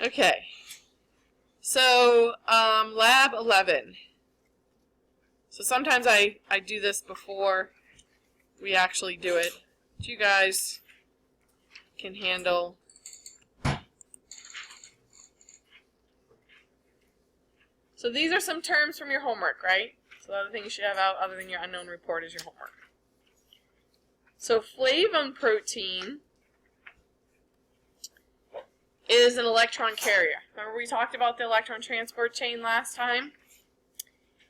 Okay. So, lab 11. So sometimes I do this before we actually do it. But you guys can handle. So these are some terms from your homework, right? So the other thing you should have out other than your unknown report is your homework. So flavin protein is an electron carrier. Remember we talked about the electron transport chain last time?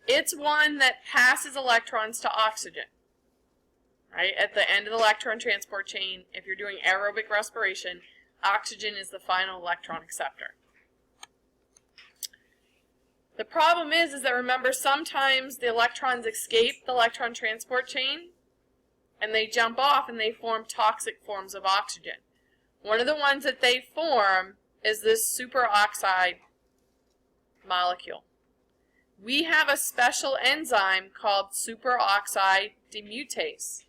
It's one that passes electrons to oxygen. Right? At the end of the electron transport chain, if you're doing aerobic respiration, oxygen is the final electron acceptor. The problem is that remember sometimes the electrons escape the electron transport chain and they jump off and they form toxic forms of oxygen. One of the ones that they form is this superoxide molecule. We have a special enzyme called superoxide demutase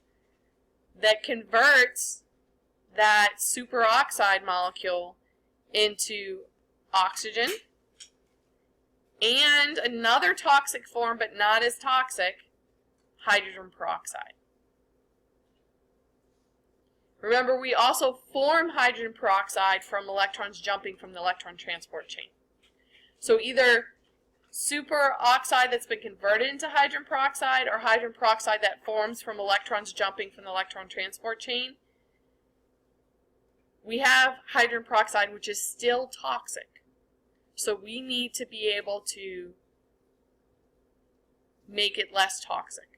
that converts that superoxide molecule into oxygen and another toxic form, but not as toxic, hydrogen peroxide. Remember, we also form hydrogen peroxide from electrons jumping from the electron transport chain. So either superoxide that's been converted into hydrogen peroxide or hydrogen peroxide that forms from electrons jumping from the electron transport chain. We have hydrogen peroxide which is still toxic. So we need to be able to make it less toxic,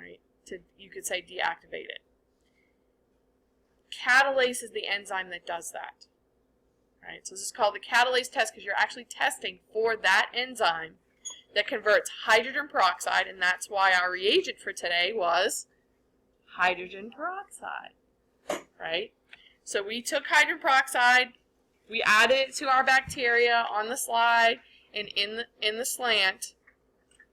right? You could say deactivate it. Catalase is the enzyme that does that. Right? So this is called the catalase test because you're actually testing for that enzyme that converts hydrogen peroxide, and that's why our reagent for today was hydrogen peroxide. Right? So we took hydrogen peroxide, we added it to our bacteria on the slide and in the slant.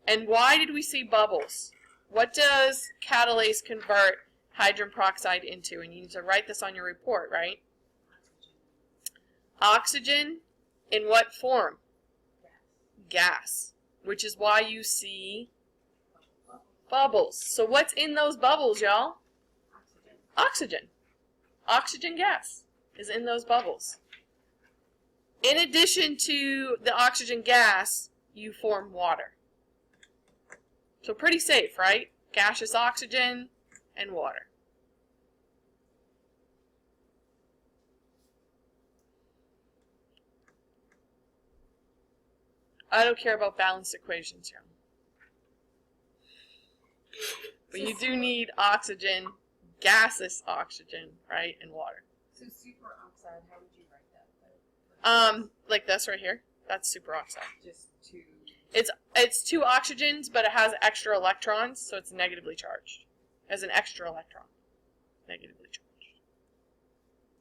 And why did we see bubbles? What does catalase convert hydrogen peroxide into? And you need to write this on your report, right? Oxygen in what form? Gas. Which is why you see bubbles. So what's in those bubbles, y'all? Oxygen. Oxygen gas is in those bubbles. In addition to the oxygen gas, you form water. So pretty safe, right? Gaseous oxygen and water. I don't care about balanced equations here. But you do need oxygen, gaseous oxygen, right, and water. So superoxide, how would you write that? Like this right here. That's superoxide. Just two. It's two oxygens, but it has extra electrons, so it's negatively charged. As an extra electron. Negatively charged.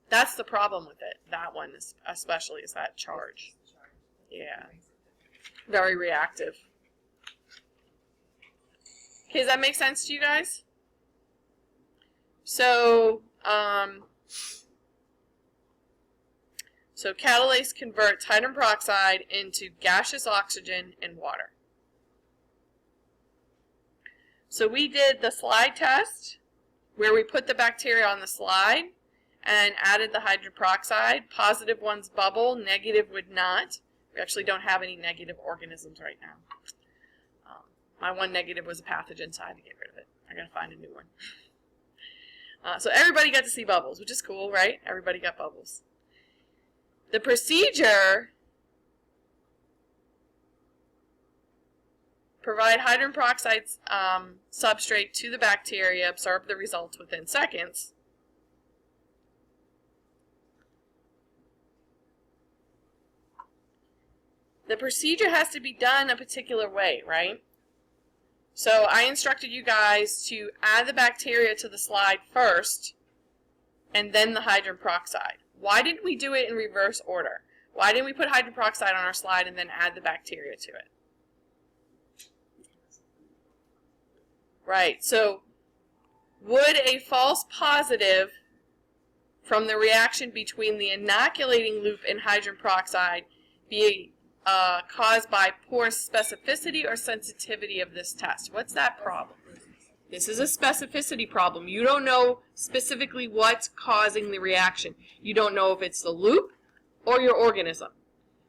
That's the problem with it. That one especially is that charge. Yeah. Very reactive. Okay, does that make sense to you guys? So catalase converts hydrogen peroxide into gaseous oxygen and water. So we did the slide test where we put the bacteria on the slide and added the hydrogen peroxide. Positive ones bubble, negative would not. We actually don't have any negative organisms right now. My one negative was a pathogen, so I had to get rid of it. I gotta find a new one. So everybody got to see bubbles, which is cool, right? Everybody got bubbles. The procedure, provide hydrogen peroxide substrate to the bacteria, absorb the results within seconds. The procedure has to be done a particular way, right? So I instructed you guys to add the bacteria to the slide first and then the hydrogen peroxide. Why didn't we do it in reverse order? Why didn't we put hydrogen peroxide on our slide and then add the bacteria to it? Right, so would a false positive from the reaction between the inoculating loop and hydrogen peroxide be caused by poor specificity or sensitivity of this test? What's that problem? This is a specificity problem. You don't know specifically what's causing the reaction. You don't know if it's the loop or your organism.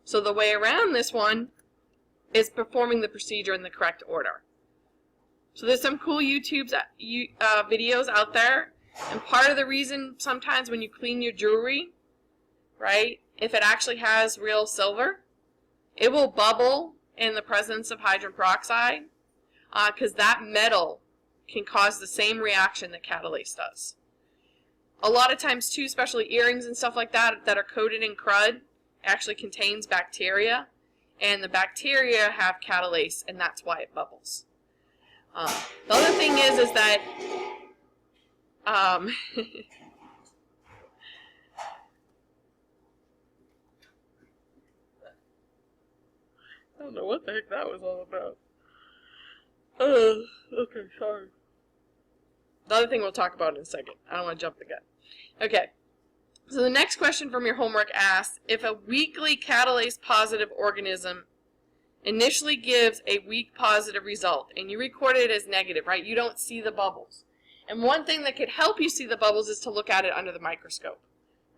So the way around this one is performing the procedure in the correct order. So there's some cool YouTube videos out there. And part of the reason sometimes when you clean your jewelry, right, if it actually has real silver, it will bubble in the presence of hydrogen peroxide because that metal can cause the same reaction that catalase does. A lot of times too, especially earrings and stuff like that that are coated in crud, actually contains bacteria, and the bacteria have catalase, and that's why it bubbles. The other thing is that I don't know what the heck that was all about. Okay, sorry. The other thing we'll talk about in a second. I don't want to jump the gun. Okay. So the next question from your homework asks, if a weakly catalase-positive organism initially gives a weak positive result, and you record it as negative, right? You don't see the bubbles. And one thing that could help you see the bubbles is to look at it under the microscope,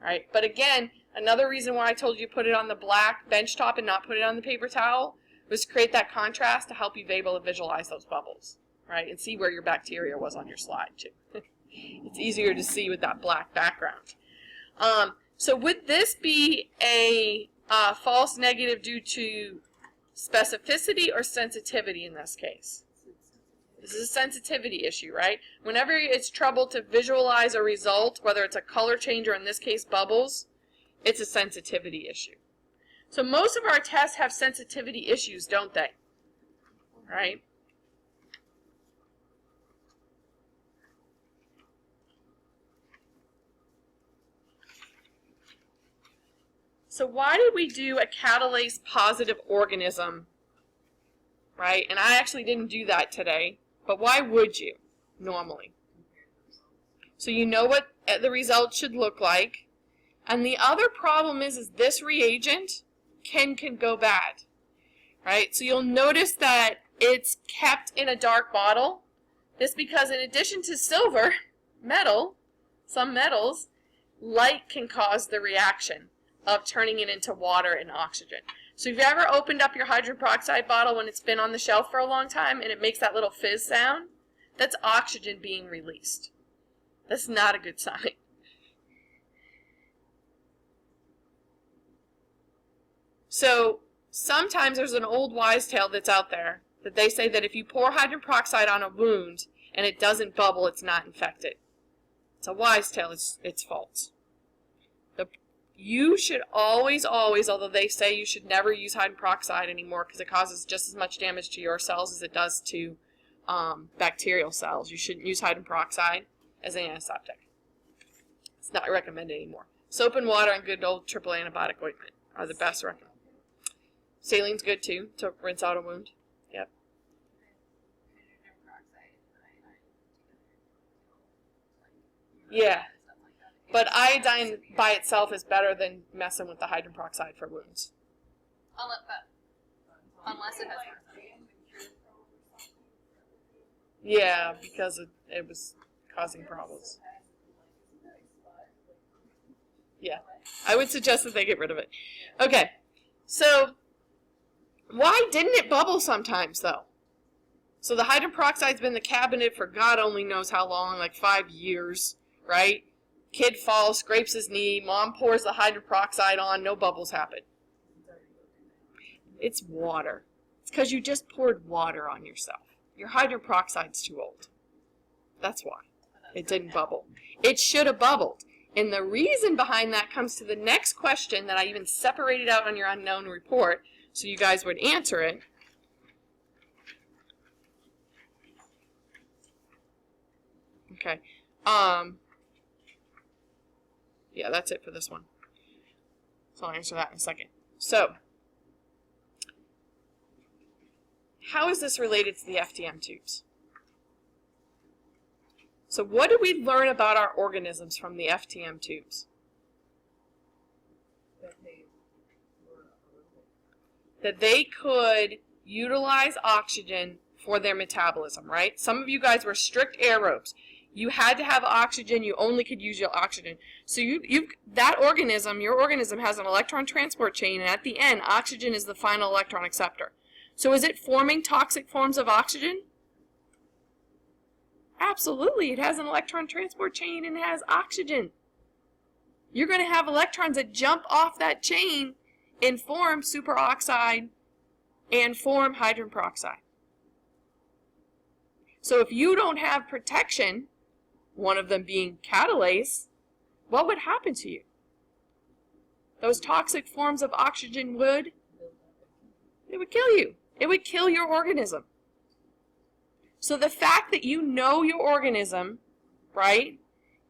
right? But again, another reason why I told you to put it on the black bench top and not put it on the paper towel was to create that contrast to help you be able to visualize those bubbles, right? And see where your bacteria was on your slide, too. It's easier to see with that black background. So would this be a false negative due to specificity or sensitivity in this case? This is a sensitivity issue, right? Whenever it's trouble to visualize a result, whether it's a color change or in this case bubbles, it's a sensitivity issue. So most of our tests have sensitivity issues, don't they? Right? So why did we do a catalase-positive organism, right? And I actually didn't do that today, but why would you normally? So you know what the result should look like. And the other problem is this reagent can go bad, right? So you'll notice that it's kept in a dark bottle. This because in addition to silver, metal, some metals, light can cause the reaction of turning it into water and oxygen. So if you ever opened up your hydrogen peroxide bottle when it's been on the shelf for a long time and it makes that little fizz sound, that's oxygen being released. That's not a good sign. So sometimes there's an old wise tale that's out there that they say that if you pour hydrogen peroxide on a wound and it doesn't bubble, it's not infected. It's a wise tale. It's false. You should always, although they say you should never use hydrogen peroxide anymore because it causes just as much damage to your cells as it does to bacterial cells. You shouldn't use hydrogen peroxide as an antiseptic. It's not recommended anymore. Soap and water and good old triple antibiotic ointment are the best recommended. Saline's good too to rinse out a wound. Yep. Yeah. But iodine by itself is better than messing with the hydrogen peroxide for wounds. Unless it has mercury. Yeah, because it was causing problems. Yeah. I would suggest that they get rid of it. Okay. So, why didn't it bubble sometimes, though? So the hydrogen peroxide's been in the cabinet for God only knows how long, like 5 years, right? Kid falls, scrapes his knee, mom pours the hydrogen peroxide on, no bubbles happen. It's water. It's because you just poured water on yourself. Your hydrogen peroxide's too old. That's why. It didn't bubble. It should have bubbled. And the reason behind that comes to the next question that I even separated out on your unknown report so you guys would answer it. Okay. Yeah, that's it for this one. So I'll answer that in a second. So, how is this related to the FDM tubes? So what did we learn about our organisms from the FDM tubes? that they could utilize oxygen for their metabolism, right? Some of you guys were strict aerobes. You had to have oxygen. You only could use your oxygen. So that organism, your organism has an electron transport chain, and at the end, oxygen is the final electron acceptor. So is it forming toxic forms of oxygen? Absolutely. It has an electron transport chain and it has oxygen. You're going to have electrons that jump off that chain and form superoxide and form hydrogen peroxide. So if you don't have protection, one of them being catalase, what would happen to you? Those toxic forms of oxygen would kill you. It would kill your organism. So the fact that you know your organism, right,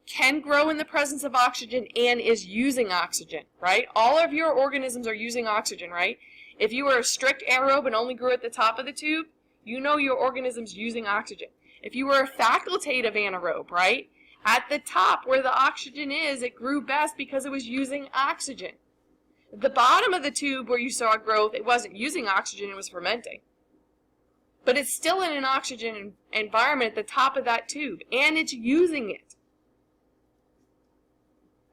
can grow in the presence of oxygen and is using oxygen, right? All of your organisms are using oxygen, right? If you were a strict aerobe and only grew at the top of the tube, you know your organism's using oxygen. If you were a facultative anaerobe, right, at the top where the oxygen is, it grew best because it was using oxygen. At the bottom of the tube where you saw growth, it wasn't using oxygen, it was fermenting. But it's still in an oxygen environment at the top of that tube, and it's using it.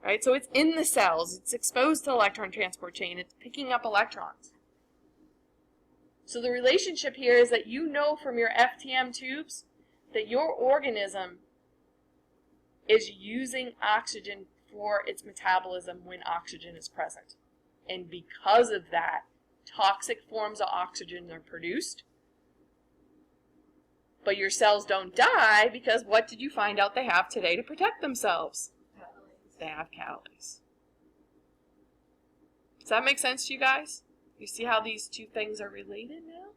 Right? So it's in the cells, it's exposed to electron transport chain, it's picking up electrons. So the relationship here is that you know from your FTM tubes that your organism is using oxygen for its metabolism when oxygen is present. And because of that, toxic forms of oxygen are produced. But your cells don't die because what did you find out they have today to protect themselves? They have catalase. Does that make sense to you guys? You see how these two things are related now?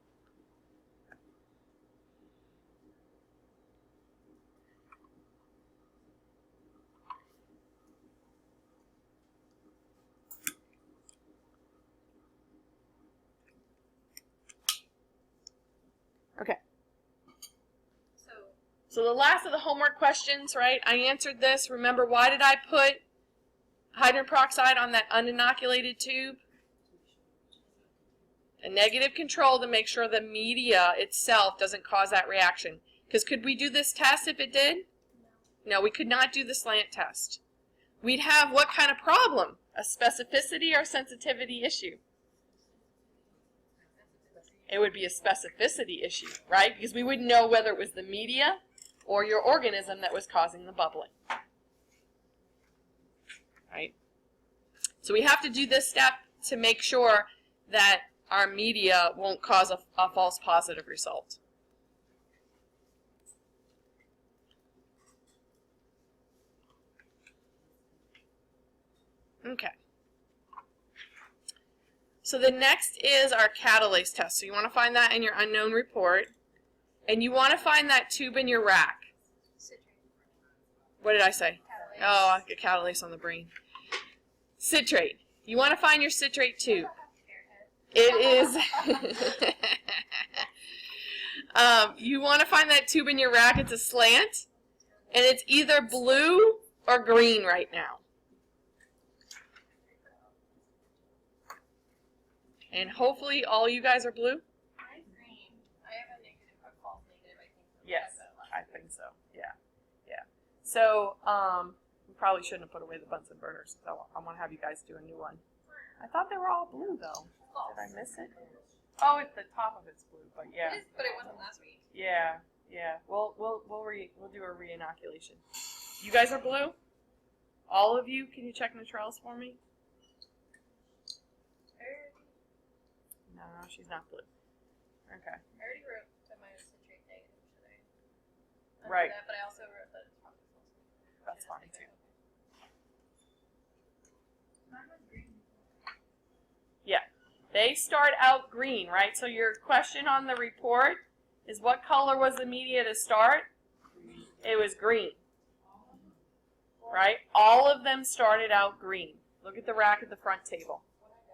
Okay. So the last of the homework questions, right? I answered this. Remember, why did I put hydrogen peroxide on that uninoculated tube? A negative control to make sure the media itself doesn't cause that reaction. Because could we do this test if it did? No, we could not do the slant test. We'd have what kind of problem? A specificity or sensitivity issue? It would be a specificity issue, right? Because we wouldn't know whether it was the media or your organism that was causing the bubbling. Right? So we have to do this step to make sure that our media won't cause a false positive result. Okay. So the next is our catalase test. So you want to find that in your unknown report. And you want to find that tube in your rack. Citrate. What did I say? Catalase. Oh, I get catalase on the brain. Citrate. You want to find your citrate tube. It is... you want to find that tube in your rack. It's a slant. And it's either blue or green right now. And hopefully all you guys are blue? I'm green. I have a negative, a false negative, I think. Yes, I think so. Yeah, yeah. So we probably shouldn't have put away the Bunsen burners. So I want to have you guys do a new one. I thought they were all blue though. Did I miss it? Oh, it's the top of it's blue, but yeah. It is, but it wasn't last week. Yeah, yeah. We'll do a re-inoculation. You guys are blue? All of you? Can you check neutrals for me? No, she's not blue. Okay. I already wrote that mine is citrate negative, should I? Right. That, but I also wrote that it's probably false. That's fine too. Mine was green. Yeah. They start out green, right? So your question on the report is what color was the media to start? It was green. Right? All of them started out green. Look at the rack at the front table.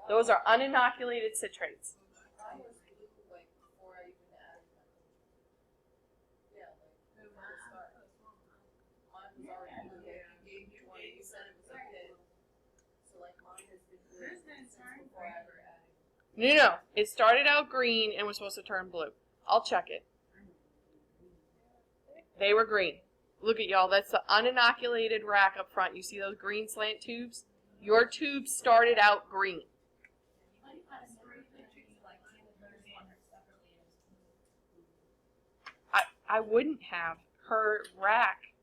Those are uninoculated citrates. Mine was blue, like, before I even added them. Yeah, like, mine was already blue. You gave me one, you said it was okay. So, like, mine has been blue since before I ever added. No. It started out green and was supposed to turn blue. I'll check it. They were green. Look at y'all. That's the uninoculated rack up front. You see those green slant tubes? Your tube started out green. I wouldn't have. Her rack,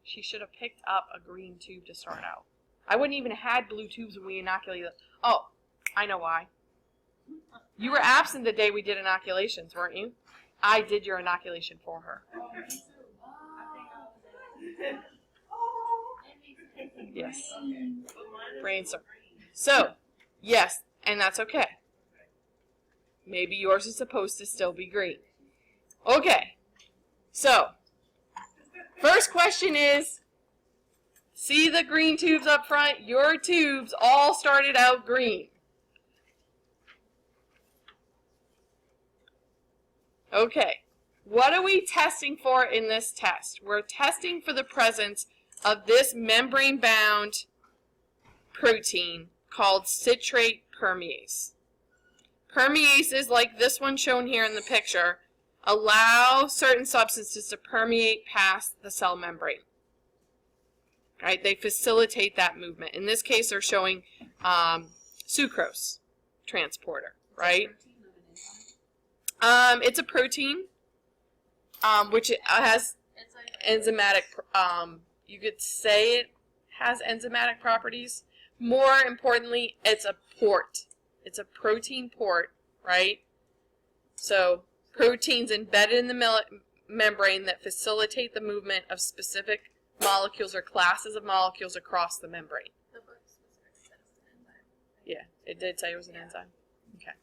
she should have picked up a green tube to start out. I wouldn't even have had blue tubes when we inoculated. Oh, I know why. You were absent the day we did inoculations, weren't you? I did your inoculation for her. Yes. Brain circle. So, yes, and that's okay. Maybe yours is supposed to still be green. Okay. So, first question is, see the green tubes up front? Your tubes all started out green. Okay. What are we testing for in this test? We're testing for the presence of this membrane-bound protein called citrate permease. Permeases, like this one shown here in the picture, allow certain substances to permeate past the cell membrane. Right? They facilitate that movement. In this case, they're showing sucrose transporter. Right? It's a protein, which has enzymatic. You could say it has enzymatic properties. More importantly, it's a port. It's a protein port, right? So proteins embedded in the membrane that facilitate the movement of specific molecules or classes of molecules across the membrane. The book specifically says it's an enzyme. Yeah, it did say it was an enzyme. Okay.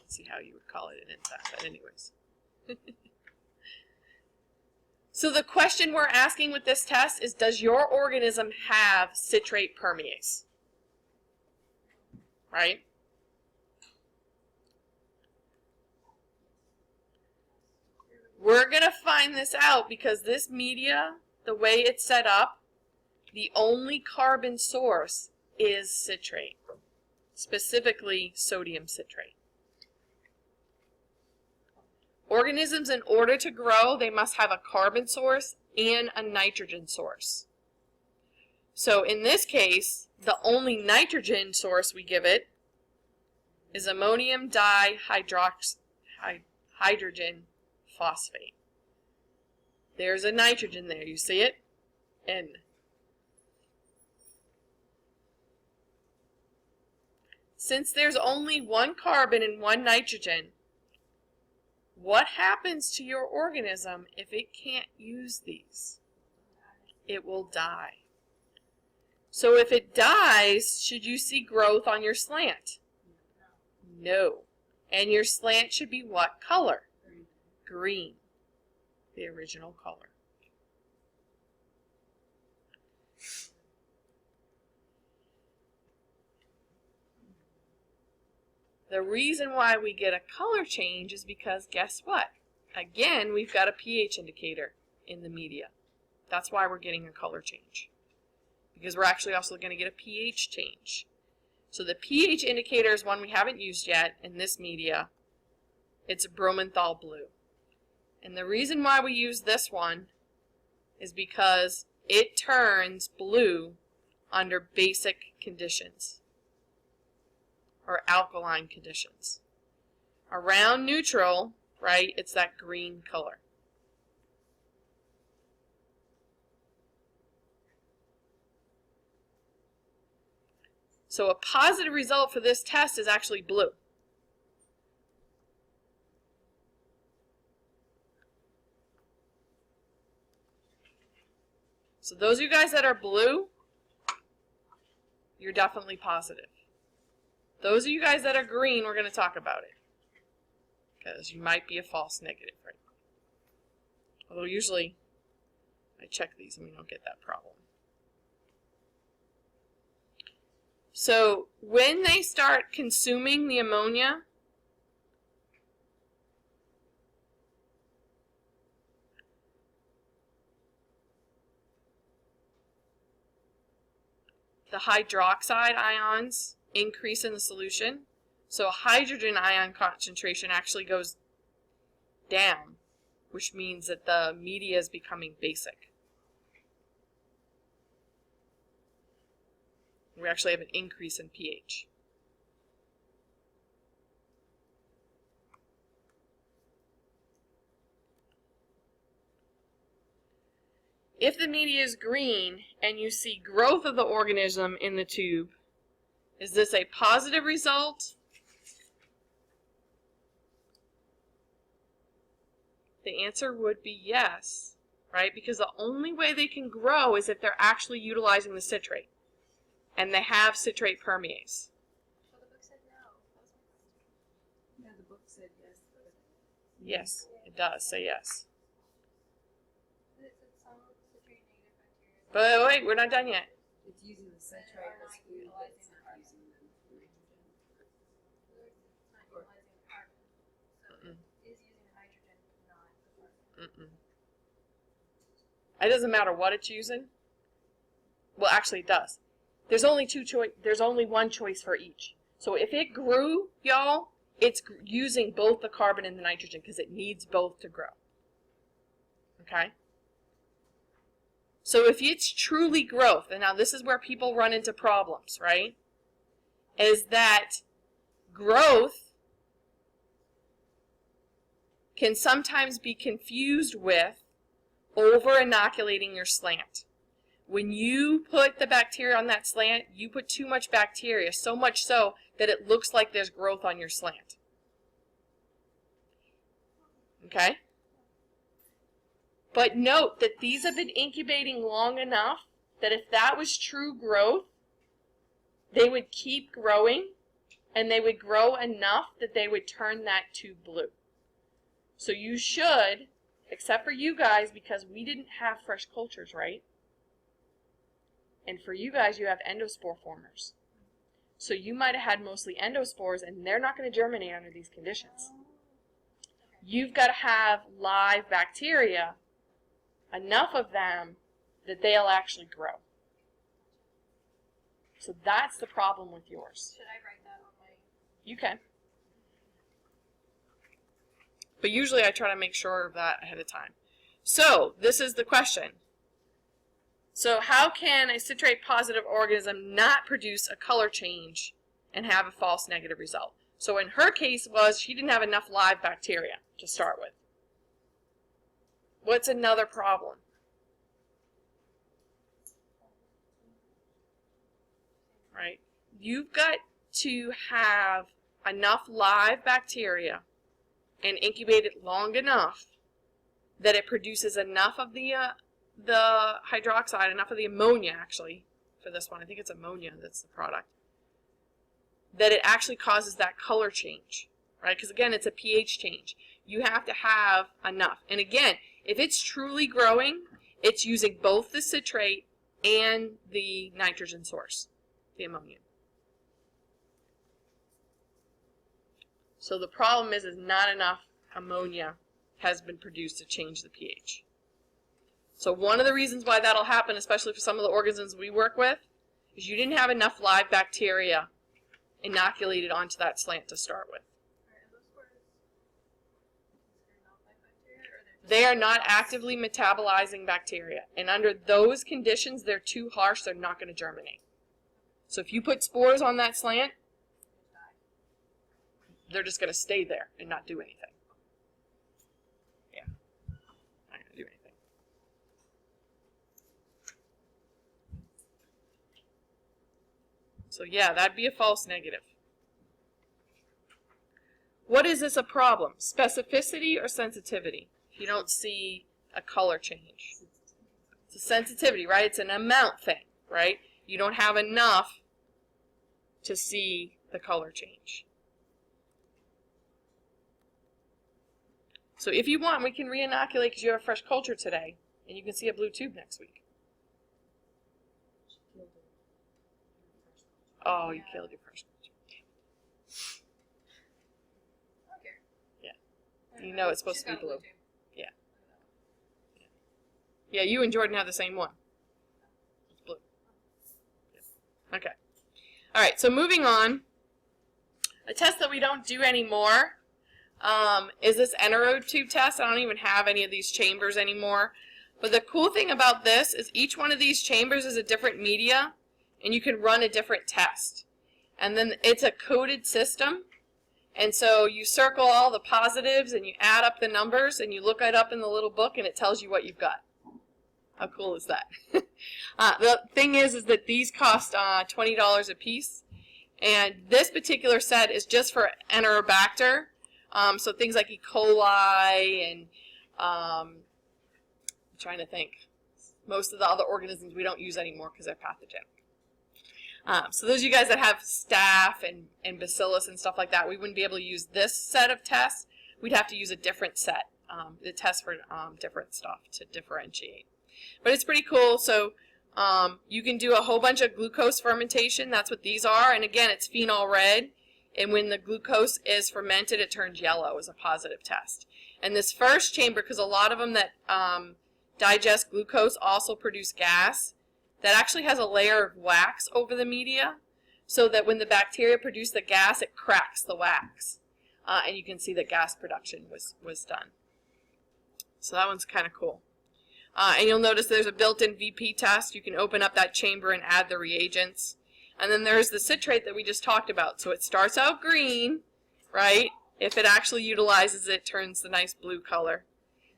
Let's see how you would call it an enzyme, but anyways. So the question we're asking with this test is, does your organism have citrate permease? Right? We're going to find this out because this media, the way it's set up, the only carbon source is citrate, specifically sodium citrate. Organisms, in order to grow, they must have a carbon source and a nitrogen source. So in this case, the only nitrogen source we give it is ammonium dihydrogen phosphate. There's a nitrogen there. You see it? N. Since there's only one carbon and one nitrogen, what happens to your organism if it can't use these? It will die. So if it dies, should you see growth on your slant? No. And your slant should be what color? Green. The original color. The reason why we get a color change is because, guess what? Again, we've got a pH indicator in the media. That's why we're getting a color change. Because we're actually also going to get a pH change. So the pH indicator is one we haven't used yet in this media. It's Bromenthal blue. And the reason why we use this one is because it turns blue under basic conditions, or alkaline conditions. Around neutral, right, it's that green color. So a positive result for this test is actually blue. So those of you guys that are blue, you're definitely positive. Those of you guys that are green, we're going to talk about it. Because you might be a false negative, right? Although usually I check these and we don't get that problem. So when they start consuming the ammonia, the hydroxide ions increase in the solution. So hydrogen ion concentration actually goes down, which means that the media is becoming basic. We actually have an increase in pH. If the media is green and you see growth of the organism in the tube, is this a positive result? The answer would be yes, right? Because the only way they can grow is if they're actually utilizing the citrate. And they have citrate permease. Well, the book said no. Yeah, the book said yes. Yes, it does say yes. It said some citrate negative bacteria. But wait, we're not done yet. It's using the citrate as food, but it's not using the nitrogen. It's not utilizing the carbon. So it is using hydrogen, not the carbon. It doesn't matter what it's using. Well, actually, it does. There's only one choice for each. So if it grew, y'all, it's using both the carbon and the nitrogen because it needs both to grow. Okay? So if it's truly growth, and now this is where people run into problems, right? Is that growth can sometimes be confused with over-inoculating your slant. When you put the bacteria on that slant, you put too much bacteria, so much so that it looks like there's growth on your slant. Okay? But note that these have been incubating long enough that if that was true growth, they would keep growing, and they would grow enough that they would turn that tube blue. So you should, except for you guys, because we didn't have fresh cultures, right? And for you guys, you have endospore formers. So you might have had mostly endospores, and they're not going to germinate under these conditions. You've got to have live bacteria, enough of them, that they'll actually grow. So that's the problem with yours. Should I write that on my... You can. But usually I try to make sure of that ahead of time. So this is the question. So how can a citrate-positive organism not produce a color change and have a false negative result? So in her case was she didn't have enough live bacteria to start with. What's another problem? Right? You've got to have enough live bacteria and incubate it long enough that it produces enough of the hydroxide, enough of the ammonia actually, for this one, I think it's ammonia that's the product, that it actually causes that color change, right? Because again, it's a pH change. You have to have enough. And again, if it's truly growing, it's using both the citrate and the nitrogen source, the ammonia. So the problem is not enough ammonia has been produced to change the pH. So one of the reasons why that'll happen, especially for some of the organisms we work with, is you didn't have enough live bacteria inoculated onto that slant to start with. They are not actively metabolizing bacteria. And under those conditions, they're too harsh, they're not going to germinate. So if you put spores on that slant, they're just going to stay there and not do anything. Yeah, not going to do anything. So yeah, that'd be a false negative. What is this a problem? Specificity or sensitivity? If you don't see a color change. It's a sensitivity, right? It's an amount thing, right? You don't have enough to see the color change. So if you want, we can re-inoculate because you have a fresh culture today, and you can see a blue tube next week. Oh, you killed your fresh culture. Okay. Yeah. You know it's supposed to be blue. Yeah. Yeah, you and Jordan have the same one. It's blue. Yeah. Okay. All right, so moving on. A test that we don't do anymore is this anaerobe tube test. I don't even have any of these chambers anymore. But the cool thing about this is each one of these chambers is a different media, and you can run a different test. And then it's a coded system. And so you circle all the positives and you add up the numbers and you look it up in the little book and it tells you what you've got. How cool is that? The thing is that these cost $20 a piece. And this particular set is just for Enterobacter. So things like E. coli and I'm trying to think. Most of the other organisms we don't use anymore because they're pathogenic. So those of you guys that have staph and bacillus and stuff like that, we wouldn't be able to use this set of tests. We'd have to use a different set, the test for different stuff to differentiate. But it's pretty cool. So you can do a whole bunch of glucose fermentation. That's what these are. And again, it's phenol red. And when the glucose is fermented, it turns yellow as a positive test. And this first chamber, because a lot of them that digest glucose also produce gas, that actually has a layer of wax over the media so that when the bacteria produce the gas, it cracks the wax. And you can see that gas production was done. So that one's kind of cool. And you'll notice there's a built-in VP test. You can open up that chamber and add the reagents. And then there's the citrate that we just talked about. So it starts out green, right? If it actually utilizes it, it turns the nice blue color.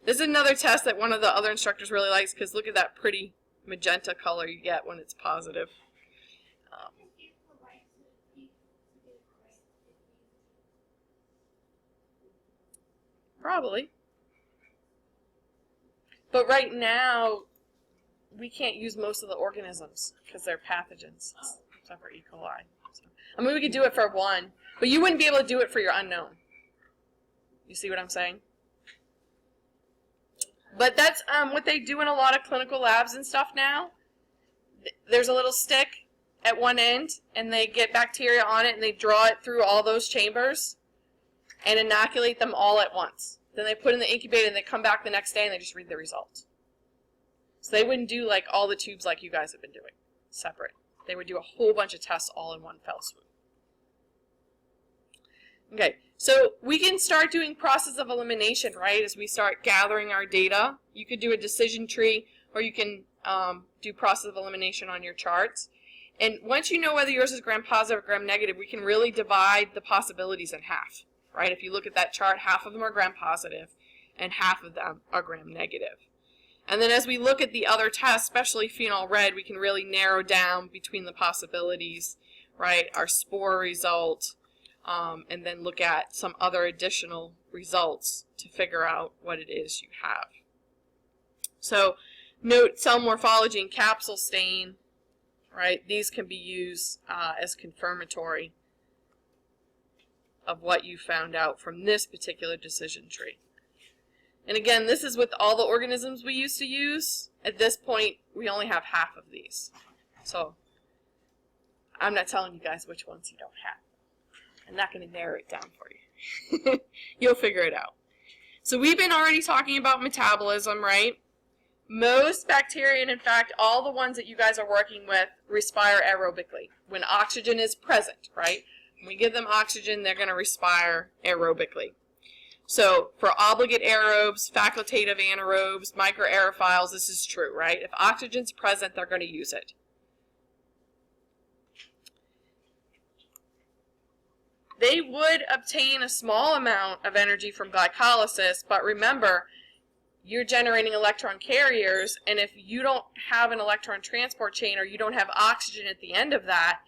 This is another test that one of the other instructors really likes because look at that pretty magenta color you get when it's positive. Probably. But right now, we can't use most of the organisms because they're pathogens, except for E. coli. So, I mean, we could do it for one, but you wouldn't be able to do it for your unknown. You see what I'm saying? But that's what they do in a lot of clinical labs and stuff now. There's a little stick at one end, and they get bacteria on it, and they draw it through all those chambers and inoculate them all at once. Then they put in the incubator, and they come back the next day, and they just read the results. So they wouldn't do like all the tubes like you guys have been doing, separate. They would do a whole bunch of tests all in one fell swoop. Okay, so we can start doing process of elimination, right, as we start gathering our data. You could do a decision tree, or you can do process of elimination on your charts. And once you know whether yours is gram-positive or gram-negative, we can really divide the possibilities in half, right? If you look at that chart, half of them are gram-positive, and half of them are gram-negative. And then as we look at the other tests, especially phenol red, we can really narrow down between the possibilities, right? Our spore result, and then look at some other additional results to figure out what it is you have. So note cell morphology and capsule stain, right? These can be used as confirmatory of what you found out from this particular decision tree. And again, this is with all the organisms we used to use. At this point, we only have half of these. So I'm not telling you guys which ones you don't have. I'm not going to narrow it down for you. You'll figure it out. So we've been already talking about metabolism, right? Most bacteria, and in fact, all the ones that you guys are working with, respire aerobically. When oxygen is present, right? When we give them oxygen, they're going to respire aerobically. So for obligate aerobes, facultative anaerobes, microaerophiles, this is true, right? If oxygen's present, they're going to use it. They would obtain a small amount of energy from glycolysis, but remember, you're generating electron carriers, and if you don't have an electron transport chain or you don't have oxygen at the end of that,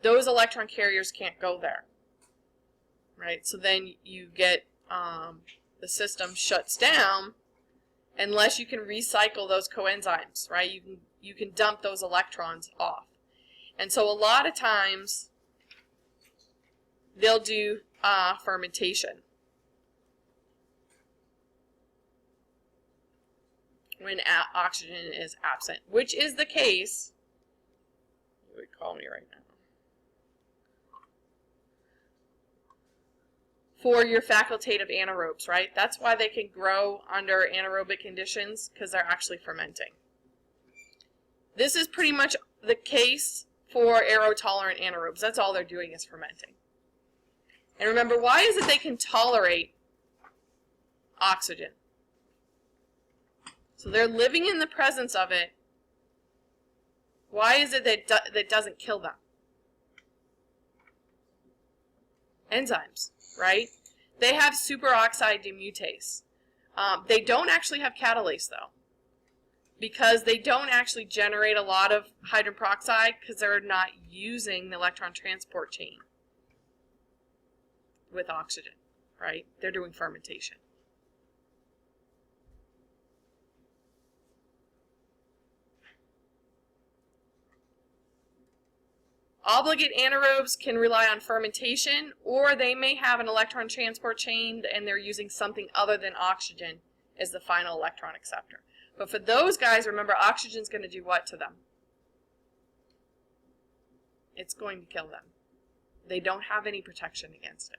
those electron carriers can't go there, right? So then you get the system shuts down unless you can recycle those coenzymes, right? You can dump those electrons off. And so a lot of times they'll do fermentation when oxygen is absent, which is the case. You would call me right now. For your facultative anaerobes, right? That's why they can grow under anaerobic conditions, because they're actually fermenting. This is pretty much the case for aerotolerant anaerobes. That's all they're doing is fermenting. And remember, why is it they can tolerate oxygen? So they're living in the presence of it. Why is it that doesn't kill them? Enzymes, right? They have superoxide demutase. They don't actually have catalase, though, because they don't actually generate a lot of hydrogen peroxide because they're not using the electron transport chain with oxygen, right? They're doing fermentation. Obligate anaerobes can rely on fermentation, or they may have an electron transport chain and they're using something other than oxygen as the final electron acceptor. But for those guys, remember, oxygen's going to do what to them? It's going to kill them. They don't have any protection against it.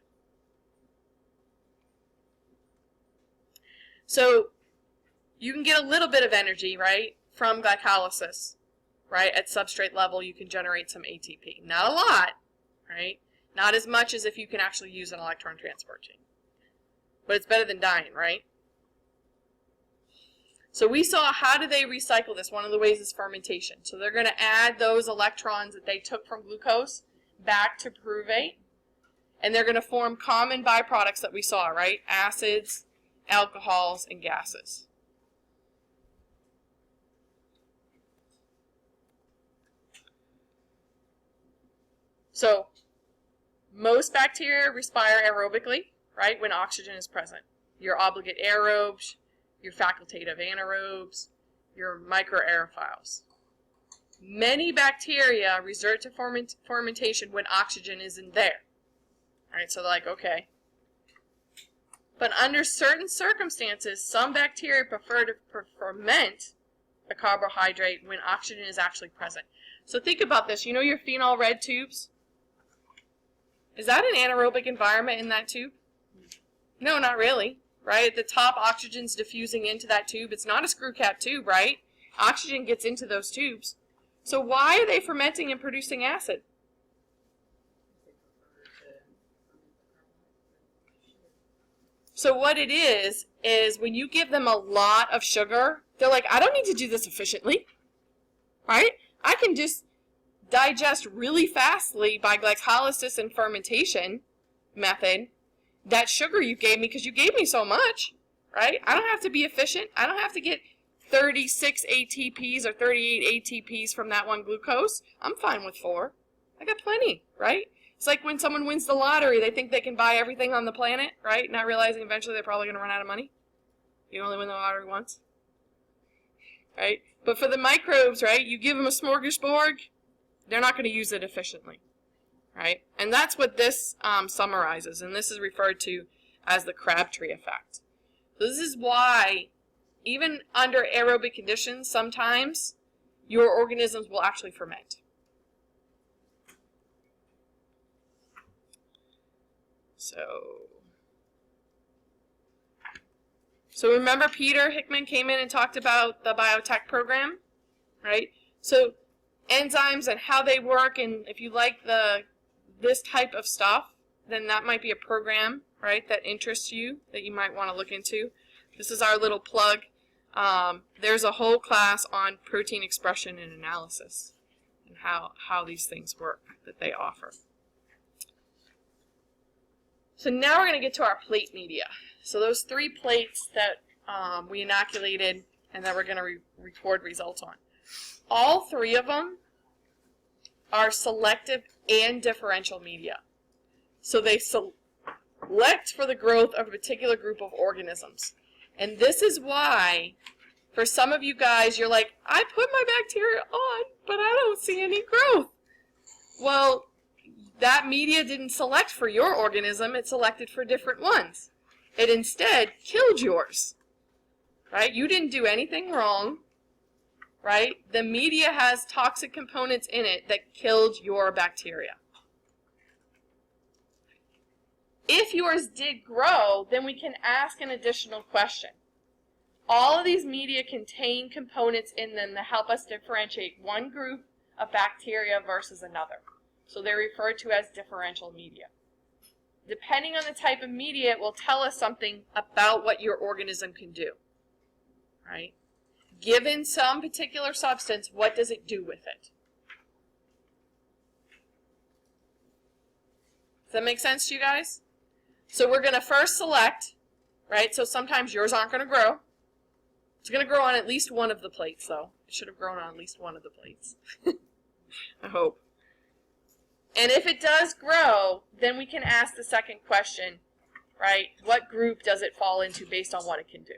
So you can get a little bit of energy, right, from glycolysis. Right, at substrate level, you can generate some ATP. Not a lot, right? Not as much as if you can actually use an electron transport chain. But it's better than dying, right? So we saw how do they recycle this. One of the ways is fermentation. So they're going to add those electrons that they took from glucose back to pyruvate. And they're going to form common byproducts that we saw, right? Acids, alcohols, and gases. So most bacteria respire aerobically, right, when oxygen is present. Your obligate aerobes, your facultative anaerobes, your microaerophiles. Many bacteria resort to fermentation when oxygen isn't there. All right, so they're like, okay. But under certain circumstances, some bacteria prefer to ferment a carbohydrate when oxygen is actually present. So think about this. You know your phenol red tubes? Is that an anaerobic environment in that tube? No, not really, right? At the top, oxygen's diffusing into that tube. It's not a screw cap tube, right? Oxygen gets into those tubes. So why are they fermenting and producing acid? So what it is when you give them a lot of sugar, they're like, I don't need to do this efficiently, right? I can just digest really fastly by glycolysis and fermentation method that sugar you gave me because you gave me so much, right? I don't have to be efficient. I don't have to get 36 ATPs or 38 ATPs from that one glucose. I'm fine with 4. I got plenty, right? It's like when someone wins the lottery, they think they can buy everything on the planet, right? Not realizing eventually they're probably going to run out of money. You only win the lottery once, right? But for the microbes, right, you give them a smorgasbord, they're not going to use it efficiently, right? And that's what this summarizes, and this is referred to as the Crabtree effect. So this is why, even under aerobic conditions, sometimes your organisms will actually ferment. So remember Peter Hickman came in and talked about the biotech program, right? So enzymes and how they work, and if you like this type of stuff, then that might be a program, right, that interests you, that you might want to look into. This is our little plug. There's a whole class on protein expression and analysis and how these things work that they offer. So now we're going to get to our plate media. So those 3 plates that we inoculated and that we're going to record results on. All 3 of them are selective and differential media. So they select for the growth of a particular group of organisms. And this is why, for some of you guys, you're like, I put my bacteria on, but I don't see any growth. Well, that media didn't select for your organism, it selected for different ones. It instead killed yours, right? You didn't do anything wrong, right? The media has toxic components in it that killed your bacteria. If yours did grow, then we can ask an additional question. All of these media contain components in them that help us differentiate one group a bacteria versus another. So they're referred to as differential media. Depending on the type of media, it will tell us something about what your organism can do. Right? Given some particular substance, what does it do with it? Does that make sense to you guys? So we're going to first select, right? So sometimes yours aren't going to grow. It's going to grow on at least one of the plates, though. It should have grown on at least one of the plates. I hope. And if it does grow, then we can ask the second question, right? What group does it fall into based on what it can do?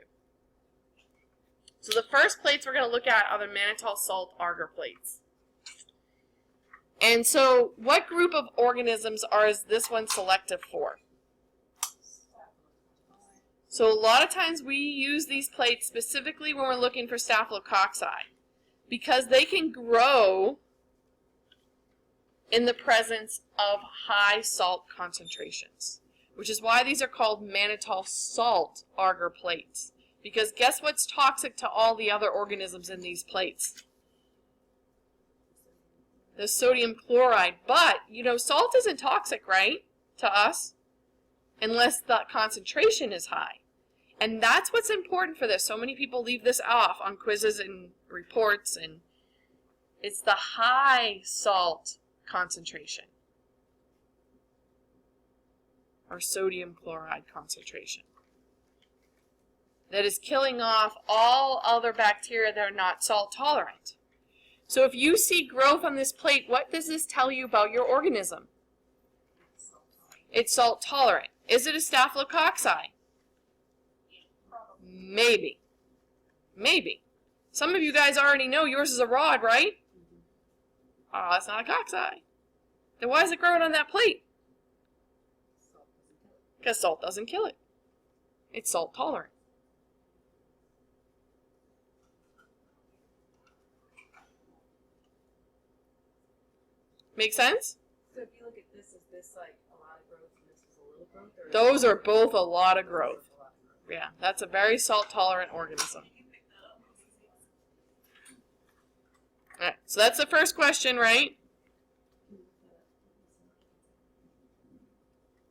So the first plates we're going to look at are the mannitol salt agar plates. And so what group of organisms is this one selective for? So a lot of times we use these plates specifically when we're looking for staphylococci because they can grow in the presence of high salt concentrations, which is why these are called mannitol salt agar plates. Because guess what's toxic to all the other organisms in these plates? The sodium chloride. But, you know, salt isn't toxic, right, to us, unless the concentration is high. And that's what's important for this. So many people leave this off on quizzes and reports, and it's the high salt concentration, or sodium chloride concentration, that is killing off all other bacteria that are not salt tolerant. So if you see growth on this plate, what does this tell you about your organism? It's salt tolerant. Is it a staphylococci? Maybe. Maybe. Some of you guys already know yours is a rod, right? Oh, that's not a cocci. Then why is it growing on that plate? Because salt doesn't kill it. It's salt tolerant. Make sense? So if you look at this, is this like a lot of growth and this is a little growth? Or Those are both a lot of growth. Yeah, that's a very salt tolerant organism. All right, so that's the first question, right?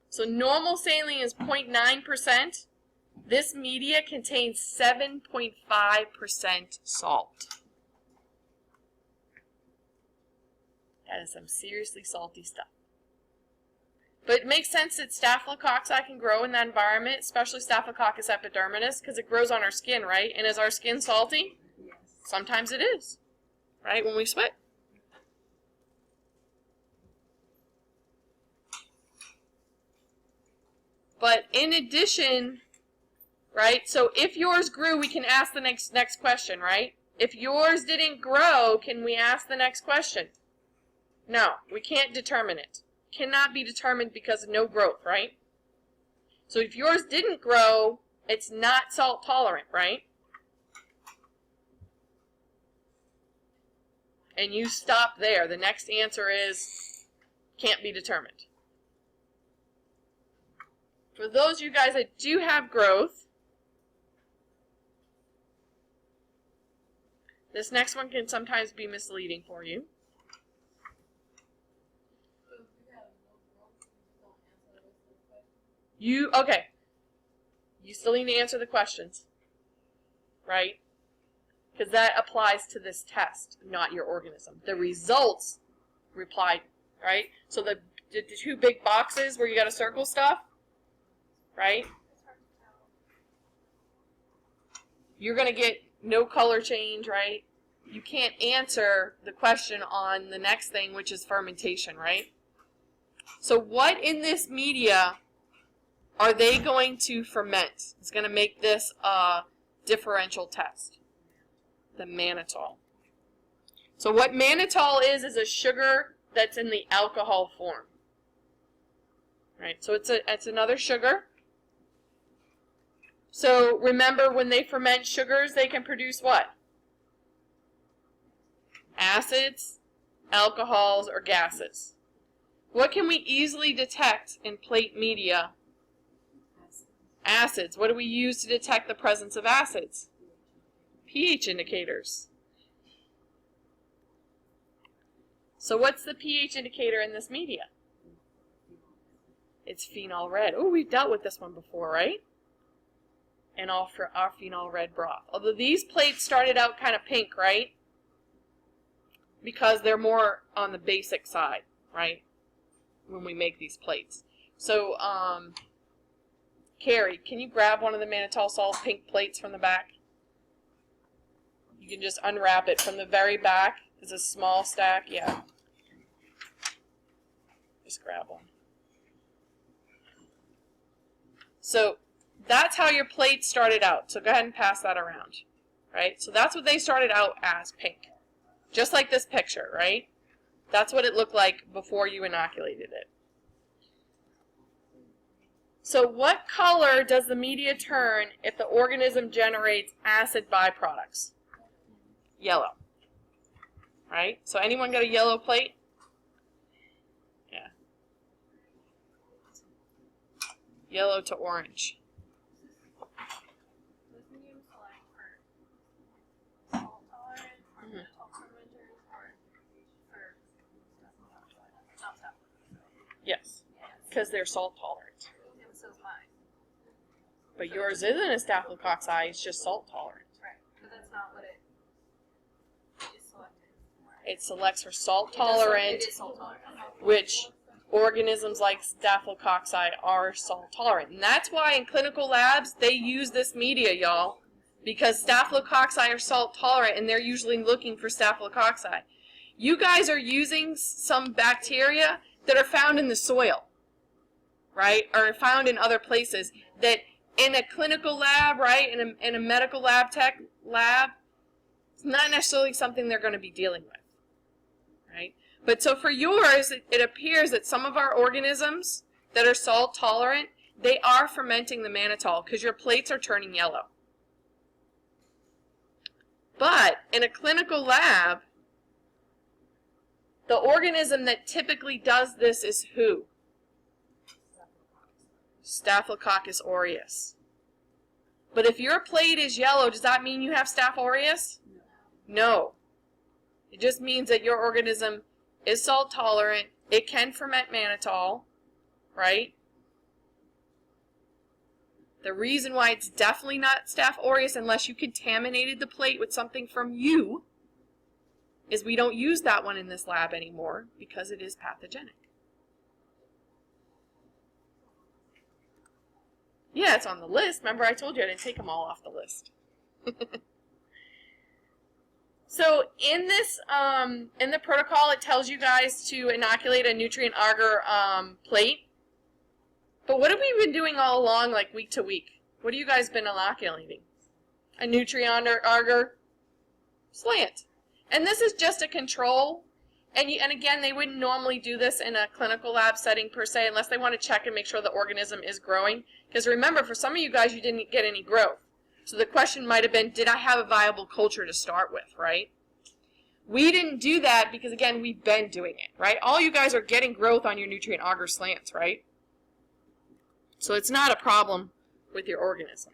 So normal saline is 0.9%. This media contains 7.5% salt. That is some seriously salty stuff. But it makes sense that staphylococci can grow in that environment, especially Staphylococcus epidermidis, because it grows on our skin, right? And is our skin salty? yes. Sometimes it is, right, when we sweat. But in addition, right, so if yours grew, we can ask the next question, right? If yours didn't grow, can we ask the next question? No, we can't determine it. Cannot be determined because of no growth, right? So if yours didn't grow, it's not salt tolerant, right? And you stop there. The next answer is can't be determined. For those of you guys that do have growth, this next one can sometimes be misleading for you. So if you have no growth, you don't answer the rest of the question. Okay. You still need to answer the questions, right? Because that applies to this test, not your organism. The results reply, right? So the two big boxes where you got to circle stuff, right? You're going to get no color change, right? You can't answer the question on the next thing, which is fermentation, right? So what in this media are they going to ferment? It's going to make this a differential test. The mannitol. So what mannitol is a sugar that's in the alcohol form. Right? So it's another sugar. So remember, when they ferment sugars, they can produce what? Acids, alcohols, or gases. What can we easily detect in plate media? Acids. What do we use to detect the presence of acids? pH indicators. So what's the pH indicator in this media? It's phenol red. Oh, we've dealt with this one before, right? And all for our phenol red broth. Although these plates started out kind of pink, right? Because they're more on the basic side, right? When we make these plates. So, Carrie, can you grab one of the mannitol salt pink plates from the back? You can just unwrap it from the very back. It's a small stack, yeah. Just grab one. So that's how your plate started out. So go ahead and pass that around, right? So that's what they started out as, pink. Just like this picture, right? That's what it looked like before you inoculated it. So what color does the media turn if the organism generates acid byproducts? Yellow. Right? So anyone got a yellow plate? Yeah. Yellow to orange. Yes, because they're salt tolerant. But yours isn't a staphylococci, it's just salt tolerant. Right, but that's not what it is selected for. It selects for salt tolerant, It is salt tolerant. which organisms like staphylococci are salt tolerant. And that's why in clinical labs they use this media, y'all, because staphylococci are salt tolerant and they're usually looking for staphylococci. You guys are using some bacteria that are found in the soil, right, or found in other places that in a clinical lab, right, in a medical lab tech lab, it's not necessarily something they're going to be dealing with, right? But so for yours, it appears that some of our organisms that are salt tolerant, they are fermenting the mannitol because your plates are turning yellow. But in a clinical lab, the organism that typically does this is who? Staphylococcus aureus. But if your plate is yellow, does that mean you have Staph aureus? No. It just means that your organism is salt tolerant. It can ferment mannitol, right? The reason why it's definitely not Staph aureus unless you contaminated the plate with something from you is we don't use that one in this lab anymore because it is pathogenic. Yeah, it's on the list. Remember I told you I didn't take them all off the list. So in this, in the protocol, it tells you guys to inoculate a nutrient agar plate. But what have we been doing all along, like week to week? What have you guys been inoculating? A nutrient agar slant. And this is just a control. And again, they wouldn't normally do this in a clinical lab setting per se unless they want to check and make sure the organism is growing. Because remember, for some of you guys, you didn't get any growth. So the question might have been, did I have a viable culture to start with, right? We didn't do that because, again, we've been doing it, right? All you guys are getting growth on your nutrient agar slants, right? So it's not a problem with your organism.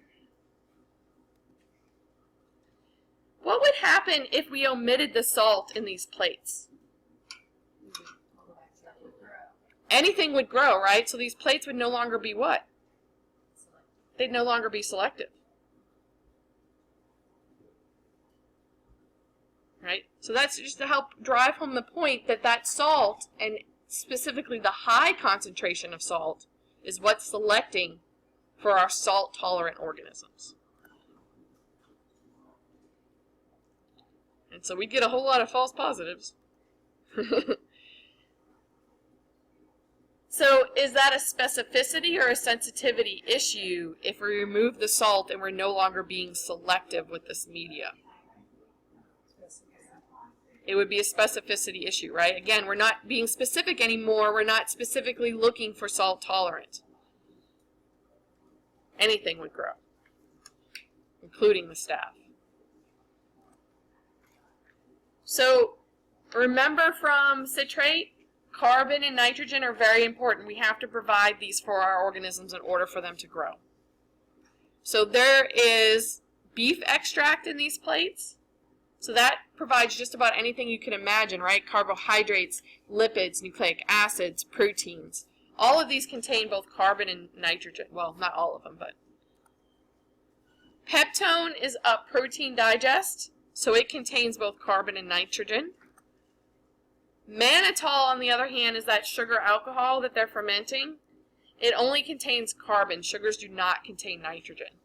What would happen if we omitted the salt in these plates? Anything would grow, right? So these plates would no longer be what? They'd no longer be selective. Right? So that's just to help drive home the point that that salt, and specifically the high concentration of salt, is what's selecting for our salt-tolerant organisms. And so we get a whole lot of false positives. So is that a specificity or a sensitivity issue if we remove the salt and we're no longer being selective with this media? It would be a specificity issue, right? Again, we're not being specific anymore. We're not specifically looking for salt tolerant. Anything would grow, including the staph. So remember from citrate, carbon and nitrogen are very important. We have to provide these for our organisms in order for them to grow. So there is beef extract in these plates. So that provides just about anything you can imagine, right? Carbohydrates, lipids, nucleic acids, proteins. All of these contain both carbon and nitrogen. Well, not all of them, but. Peptone is a protein digest, so it contains both carbon and nitrogen. Mannitol, on the other hand, is that sugar alcohol that they're fermenting. It only contains carbon. Sugars do not contain nitrogen.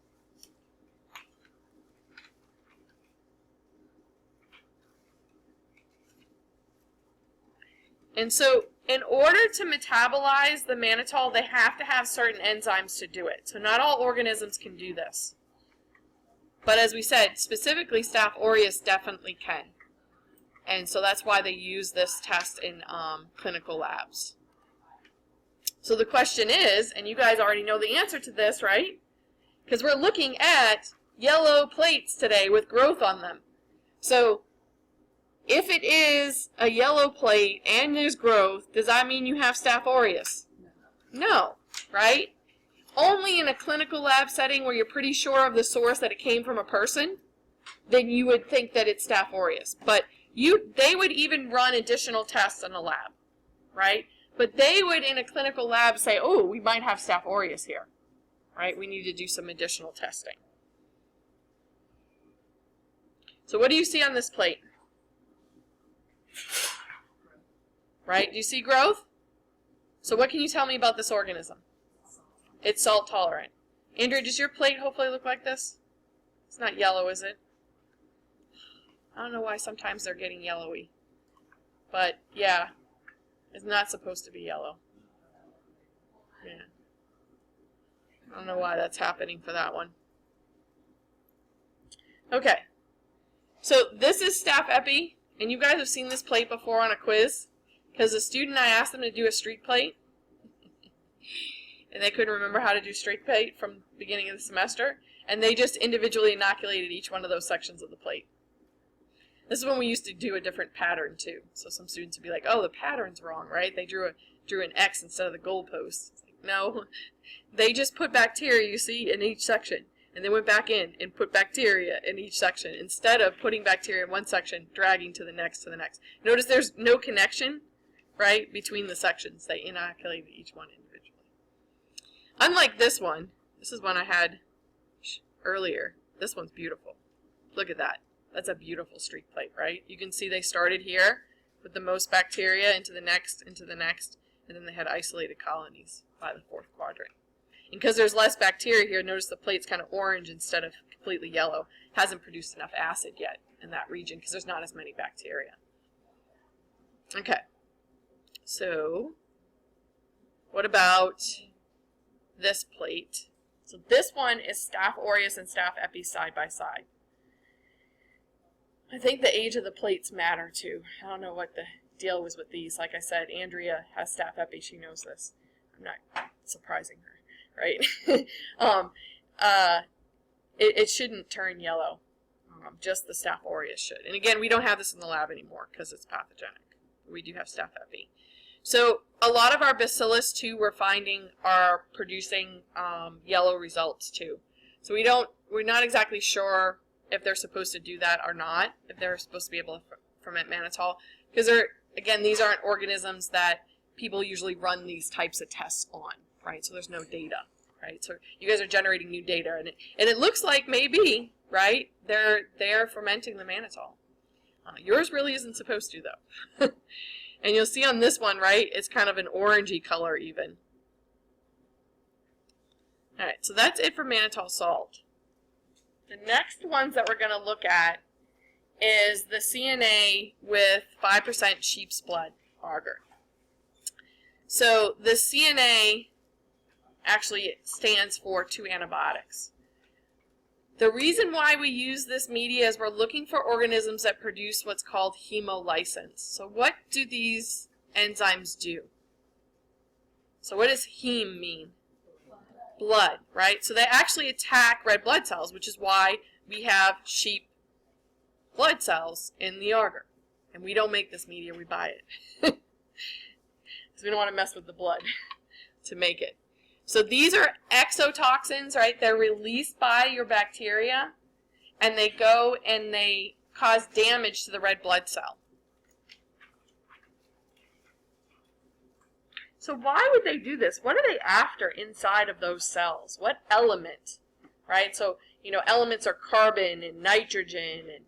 And so in order to metabolize the mannitol, they have to have certain enzymes to do it. So not all organisms can do this. But as we said, specifically Staph aureus definitely can. And so that's why they use this test in clinical labs. So the question is, and you guys already know the answer to this, right? Because we're looking at yellow plates today with growth on them. So if it is a yellow plate and there's growth, does that mean you have Staph aureus? No, right? Only in a clinical lab setting where you're pretty sure of the source that it came from a person, then you would think that it's Staph aureus. But they would even run additional tests in a lab, right? But they would, in a clinical lab, say, oh, we might have Staph aureus here, right? We need to do some additional testing. So what do you see on this plate? Right? Do you see growth? So what can you tell me about this organism? It's salt tolerant. Andrea, does your plate hopefully look like this? It's not yellow, is it? I don't know why sometimes they're getting yellowy. But, yeah, it's not supposed to be yellow. Yeah. I don't know why that's happening for that one. Okay. So this is Staph epi, and you guys have seen this plate before on a quiz, because a student, I asked them to do a street plate, and they couldn't remember how to do street plate from the beginning of the semester, and they just individually inoculated each one of those sections of the plate. This is when we used to do a different pattern too. So some students would be like, "Oh, the pattern's wrong, right? They drew an X instead of the goalpost." It's like, no, they just put bacteria, you see, in each section, and then went back in and put bacteria in each section instead of putting bacteria in one section, dragging to the next to the next. Notice there's no connection, right, between the sections. They inoculated each one individually. Unlike this one, this is one I had earlier. This one's beautiful. Look at that. That's a beautiful streak plate, right? You can see they started here with the most bacteria into the next, and then they had isolated colonies by the fourth quadrant. And because there's less bacteria here, notice the plate's kind of orange instead of completely yellow. Hasn't produced enough acid yet in that region because there's not as many bacteria. Okay. So, what about this plate? So this one is Staph aureus and Staph epi side by side. I think the age of the plates matter too. I don't know what the deal was with these. Like I said, Andrea has Staph epi. She knows this. I'm not surprising her, right? It shouldn't turn yellow. Just the Staph aureus should. And again, we don't have this in the lab anymore because it's pathogenic. We do have Staph epi. So a lot of our bacillus too, we're finding are producing yellow results too. So we're not exactly sure if they're supposed to do that or not, if they're supposed to be able to ferment mannitol, because again, these aren't organisms that people usually run these types of tests on, right? So there's no data, right? So you guys are generating new data, and it looks like maybe, right, they're fermenting the mannitol. Yours really isn't supposed to though. And you'll see on this one, right, it's kind of an orangey color even. All right, so that's it for mannitol salt. The next ones that we're going to look at is the CNA with 5% sheep's blood agar. So the CNA actually stands for 2 antibiotics. The reason why we use this media is we're looking for organisms that produce what's called hemolysins. So what do these enzymes do? So what does heme mean? Blood, right? So they actually attack red blood cells, which is why we have sheep blood cells in the agar. And we don't make this media, we buy it. Because we don't want to mess with the blood to make it. So these are exotoxins, right? They're released by your bacteria, and they go and they cause damage to the red blood cell. So why would they do this? What are they after inside of those cells? What element, right? So, you know, elements are carbon and nitrogen. And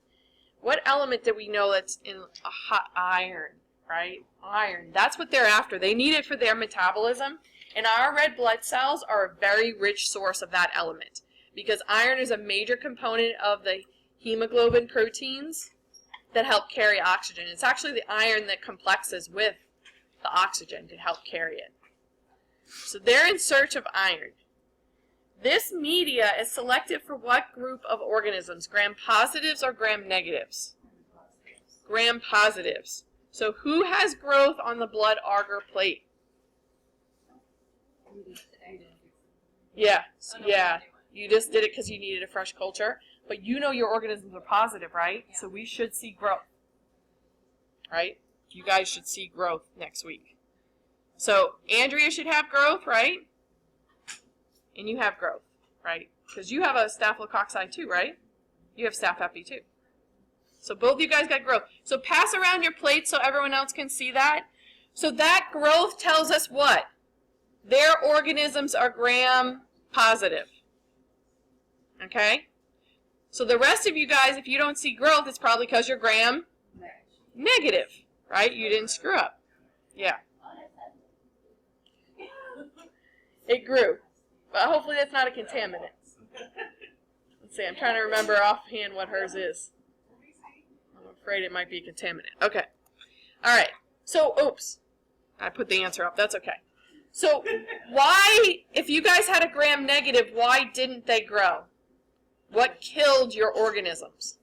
what element do we know that's in a hot iron, right? Iron. That's what they're after. They need it for their metabolism. And our red blood cells are a very rich source of that element because iron is a major component of the hemoglobin proteins that help carry oxygen. It's actually the iron that complexes with the oxygen to help carry it. So they're in search of iron. This media is selective for what group of organisms? Gram-positives or gram-negatives? Gram-positives. So who has growth on the blood agar plate? Yeah, yeah. You just did it because you needed a fresh culture. But you know your organisms are positive, right? So we should see growth. Right? You guys should see growth next week. So Andrea should have growth, right? And you have growth, right? Because you have a staphylococci too, right? You have staph epi too. So both of you guys got growth. So pass around your plate so everyone else can see that. So that growth tells us what? Their organisms are gram-positive. Okay? So the rest of you guys, if you don't see growth, it's probably because you're gram-negative, right? You didn't screw up. Yeah. It grew. But hopefully that's not a contaminant. Let's see, I'm trying to remember offhand what hers is. I'm afraid it might be a contaminant. Okay. All right. So, oops. I put the answer up. That's okay. So, why, if you guys had a gram-negative, why didn't they grow? What killed your organisms?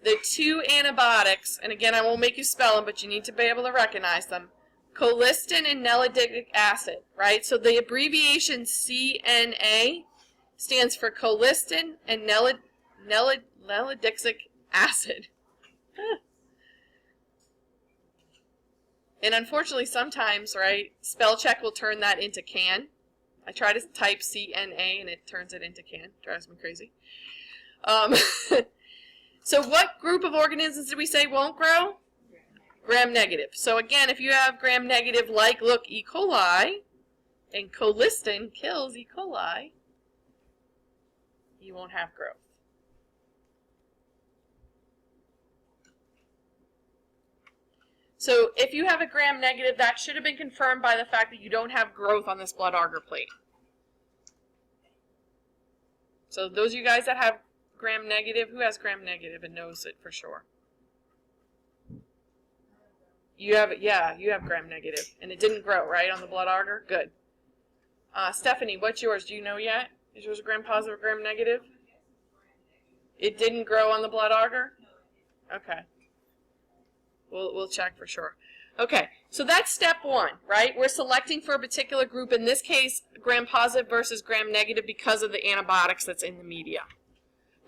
The two antibiotics, and again, I won't make you spell them, but you need to be able to recognize them. Colistin and nalidixic acid, right? So the abbreviation CNA stands for colistin and nalidixic acid. And unfortunately, sometimes, right, spell check will turn that into can. I try to type CNA and it turns it into can. Drives me crazy. So what group of organisms did we say won't grow? Gram-negative. So again, if you have gram-negative, like, look, E. coli, and colistin kills E. coli, you won't have growth. So if you have a gram-negative, that should have been confirmed by the fact that you don't have growth on this blood agar plate. So those of you guys that have gram-negative, who has gram-negative and knows it for sure? You have it, yeah, you have gram-negative. And it didn't grow, right, on the blood agar? Good. Stephanie, what's yours? Do you know yet? Is yours gram-positive or gram-negative? It didn't grow on the blood agar? Okay. We'll check for sure. Okay, so that's step one, right? We're selecting for a particular group, in this case, gram-positive versus gram-negative because of the antibiotics that's in the media.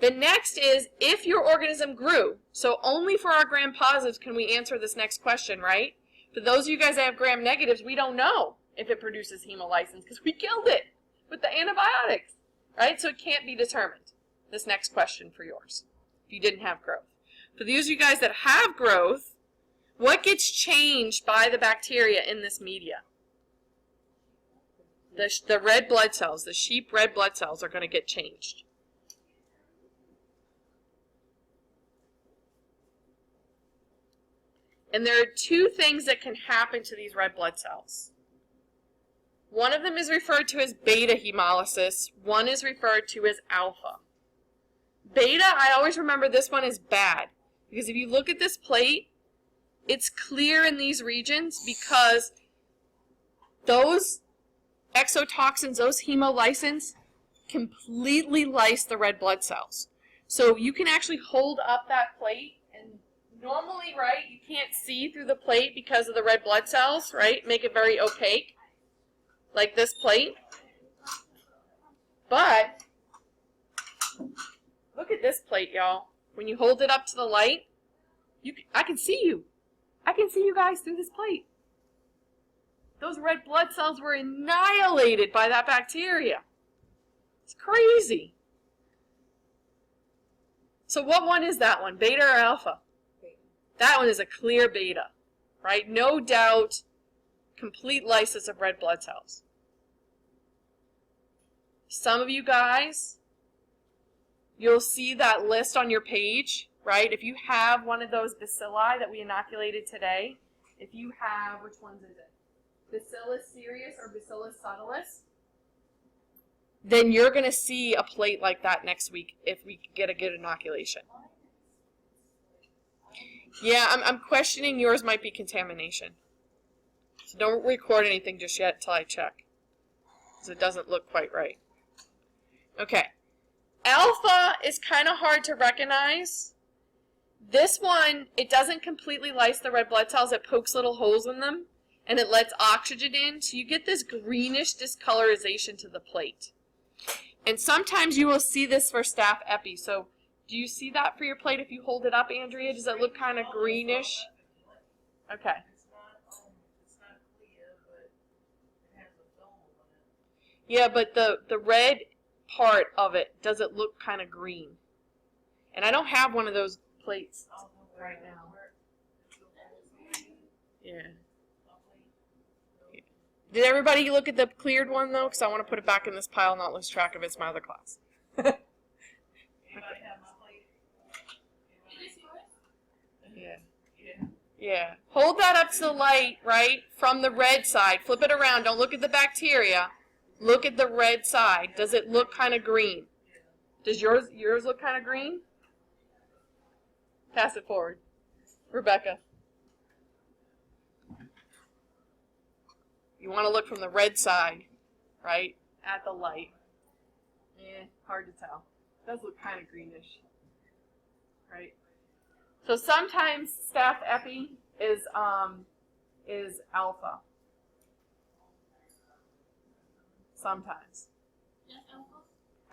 The next is if your organism grew. So only for our gram-positives can we answer this next question, right? For those of you guys that have gram-negatives, we don't know if it produces hemolysis because we killed it with the antibiotics, right? So it can't be determined, this next question for yours, if you didn't have growth. For those of you guys that have growth, what gets changed by the bacteria in this media? The red blood cells, the sheep red blood cells are going to get changed. And there are two things that can happen to these red blood cells. One of them is referred to as beta hemolysis. One is referred to as alpha. Beta, I always remember this one is bad. Because if you look at this plate, it's clear in these regions because those exotoxins, those hemolysins, completely lyse the red blood cells. So you can actually hold up that plate and normally, right, you can't see through the plate because of the red blood cells, right? Make it very opaque, like this plate. But look at this plate, y'all. When you hold it up to the light, I can see you. I can see you guys through this plate. Those red blood cells were annihilated by that bacteria. It's crazy. So what one is that one, beta or alpha? Beta. That one is a clear beta, right? No doubt, complete lysis of red blood cells. Some of you guys, you'll see that list on your page, right? If you have one of those bacilli that we inoculated today, if you have, which ones is it? Bacillus cereus or Bacillus subtilis, then you're going to see a plate like that next week if we get a good inoculation. Yeah, I'm questioning yours might be contamination. So don't record anything just yet until I check, because it doesn't look quite right. Okay. Alpha is kind of hard to recognize. This one, it doesn't completely lyse the red blood cells. It pokes little holes in them, and it lets oxygen in, so you get this greenish discolorization to the plate. And sometimes you will see this for staph epi. So do you see that for your plate if you hold it up, Andrea? Does it look kind of greenish? Okay. It's not clear, but it has a film on it. Yeah, but the red part of it, does it look kind of green? And I don't have one of those plates right now. Yeah. Did everybody look at the cleared one, though? Because I want to put it back in this pile and not lose track of it. It's my other class. Yeah. Yeah. Hold that up to the light, right, from the red side. Flip it around. Don't look at the bacteria. Look at the red side. Does it look kind of green? Does yours look kind of green? Pass it forward. Rebecca. You want to look from the red side, right, at the light. Hard to tell. It does look kind of greenish, right? So sometimes staph epi is alpha. Sometimes.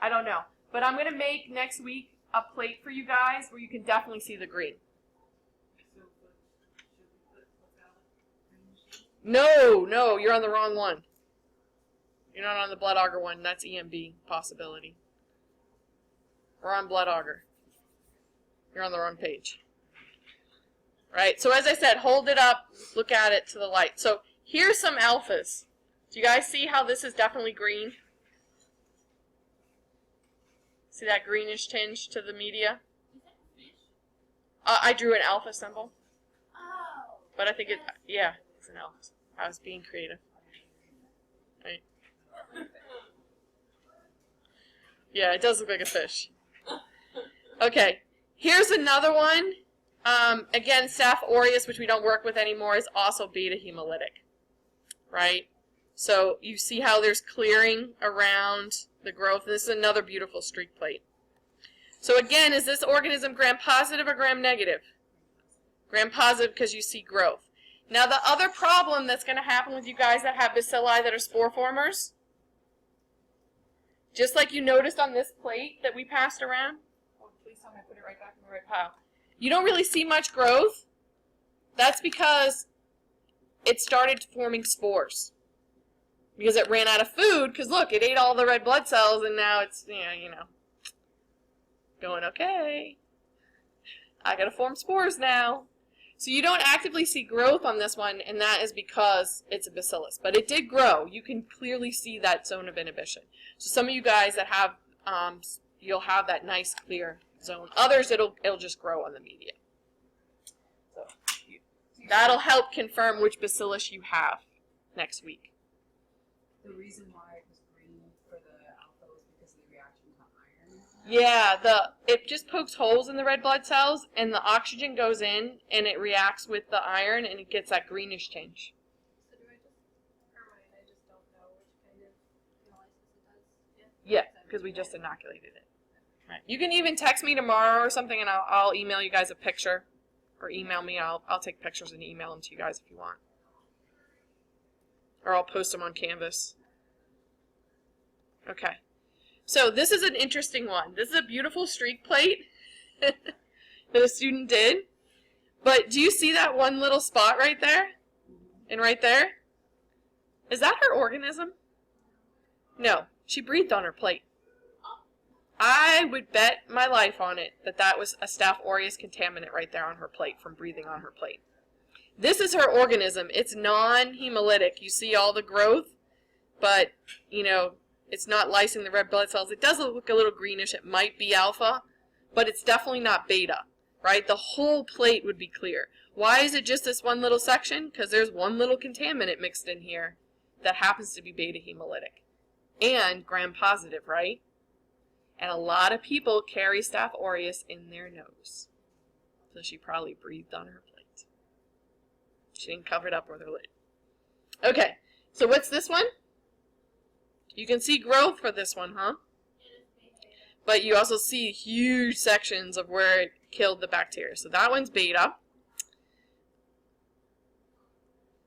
I don't know. But I'm going to make next week a plate for you guys where you can definitely see the green. No, you're on the wrong one. You're not on the blood auger one. That's EMB possibility. We're on blood auger. You're on the wrong page. Right, so as I said, hold it up, look at it to the light. So here's some alphas. Do you guys see how this is definitely green? See that greenish tinge to the media? I drew an alpha symbol. But I think it, yeah, it's an alpha. I was being creative. Right? Yeah, it does look like a fish. Okay, here's another one. Again, Staph aureus, which we don't work with anymore, is also beta hemolytic. Right? So you see how there's clearing around the growth. This is another beautiful streak plate. So again, is this organism gram-positive or gram-negative? Gram-positive because you see growth. Now the other problem that's going to happen with you guys that have bacilli that are spore formers, just like you noticed on this plate that we passed around, oh, please tell me I put it right back in the right pile. You don't really see much growth. That's because it started forming spores. Because it ran out of food, because look, it ate all the red blood cells, and now it's, you know, going, okay, I gotta form spores now. So you don't actively see growth on this one, and that is because it's a bacillus. But it did grow. You can clearly see that zone of inhibition. So some of you guys that have, you'll have that nice clear zone. Others, it'll just grow on the media. So that'll help confirm which bacillus you have next week. The reason why it was green for the alpha was because of the reaction to iron. Yeah, it just pokes holes in the red blood cells, and the oxygen goes in, and it reacts with the iron, and it gets that greenish tinge. So do I just don't know which kind of hemolysis it does? Yeah, because we just inoculated it. Right. You can even text me tomorrow or something, and I'll email you guys a picture, or email me. I'll take pictures and email them to you guys if you want. Or I'll post them on Canvas. Okay. So this is an interesting one. This is a beautiful streak plate that a student did. But do you see that one little spot right there? And right there? Is that her organism? No. She breathed on her plate. I would bet my life on it that that was a Staph aureus contaminant right there on her plate from breathing on her plate. This is her organism. It's non-hemolytic. You see all the growth, but, you know, it's not lysing the red blood cells. It does look a little greenish. It might be alpha, but it's definitely not beta, right? The whole plate would be clear. Why is it just this one little section? Because there's one little contaminant mixed in here that happens to be beta hemolytic and gram-positive, right? And a lot of people carry Staph aureus in their nose. So she probably breathed on her plate. She didn't cover it up with her lid. Okay, so what's this one? You can see growth for this one, huh? But you also see huge sections of where it killed the bacteria. So that one's beta.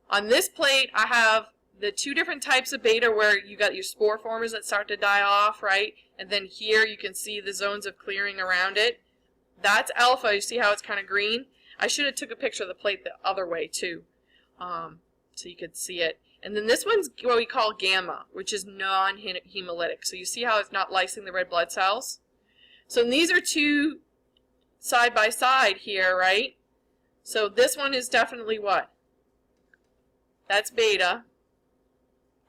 On this plate, I have the two different types of beta where you got your spore formers that start to die off, right? And then here you can see the zones of clearing around it. That's alpha. You see how it's kind of green? I should have took a picture of the plate the other way too, so you could see it. And then this one's what we call gamma, which is non-hemolytic. So you see how it's not lysing the red blood cells? So these are two side by side here, right? So this one is definitely what? That's beta.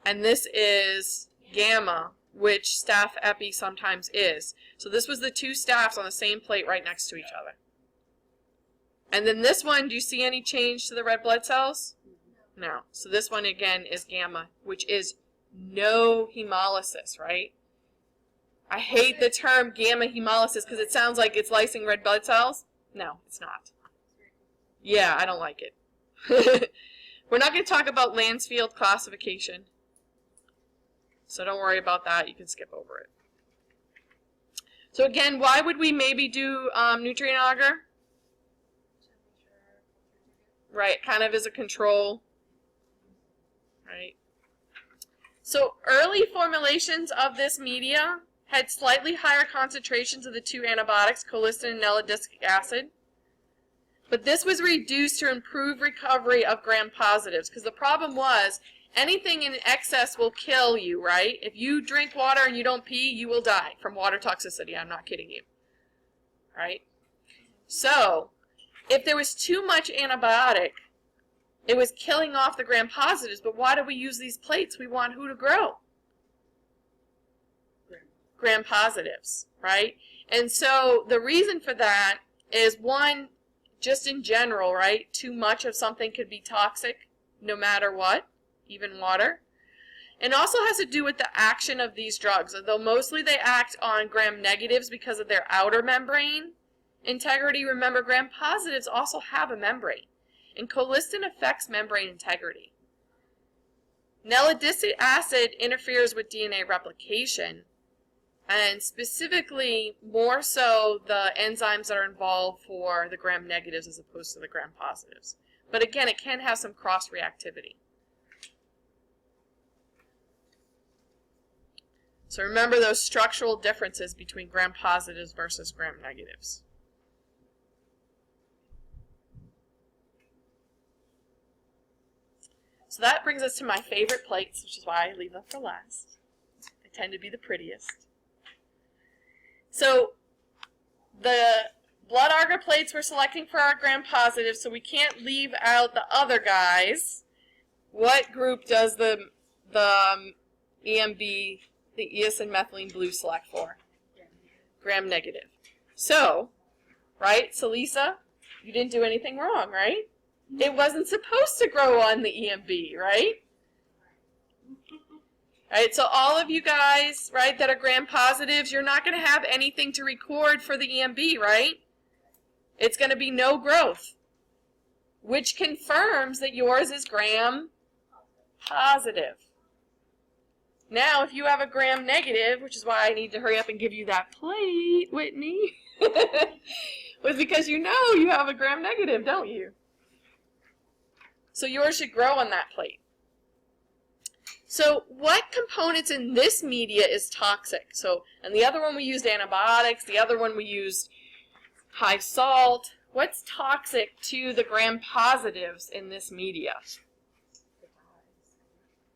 And this is gamma, which staph epi sometimes is. So this was the two staphs on the same plate right next to each other. And then this one, do you see any change to the red blood cells? No. So this one again is gamma, which is no hemolysis, right? I hate the term gamma hemolysis because it sounds like it's lysing red blood cells. No, it's not. Yeah, I don't like it. We're not going to talk about Lansfield classification. So don't worry about that. You can skip over it. So again, why would we maybe do nutrient agar? Right, kind of as a control. Right. So early formulations of this media had slightly higher concentrations of the two antibiotics, colistin and nalidixic acid. But this was reduced to improve recovery of gram-positives because the problem was anything in excess will kill you, right? If you drink water and you don't pee, you will die from water toxicity. I'm not kidding you. Right? So, if there was too much antibiotic, it was killing off the gram-positives. But why do we use these plates? We want who to grow? Gram-positives, right? And so the reason for that is, one, just in general, right? Too much of something could be toxic no matter what, even water. And also has to do with the action of these drugs. Although mostly they act on gram-negatives because of their outer membrane integrity. Remember, gram-positives also have a membrane. And colistin affects membrane integrity. Nalidixic acid interferes with DNA replication. And specifically, more so the enzymes that are involved for the gram-negatives as opposed to the gram-positives. But again, it can have some cross-reactivity. So remember those structural differences between gram-positives versus gram-negatives. So that brings us to my favorite plates, which is why I leave them for last. They tend to be the prettiest. So the blood agar plates we're selecting for our gram-positives, so we can't leave out the other guys. What group does the EMB, the eosin methylene blue, select for? Gram-negative. So, right, so Lisa, you didn't do anything wrong, right? It wasn't supposed to grow on the EMB, right? Right, so all of you guys, right, that are gram-positives, you're not going to have anything to record for the EMB, right? It's going to be no growth, which confirms that yours is gram-positive. Now, if you have a gram-negative, which is why I need to hurry up and give you that plate, Whitney, was because you know you have a gram-negative, don't you? So yours should grow on that plate. So what components in this media is toxic? So, and the other one we used antibiotics, the other one we used high salt. What's toxic to the gram-positives in this media?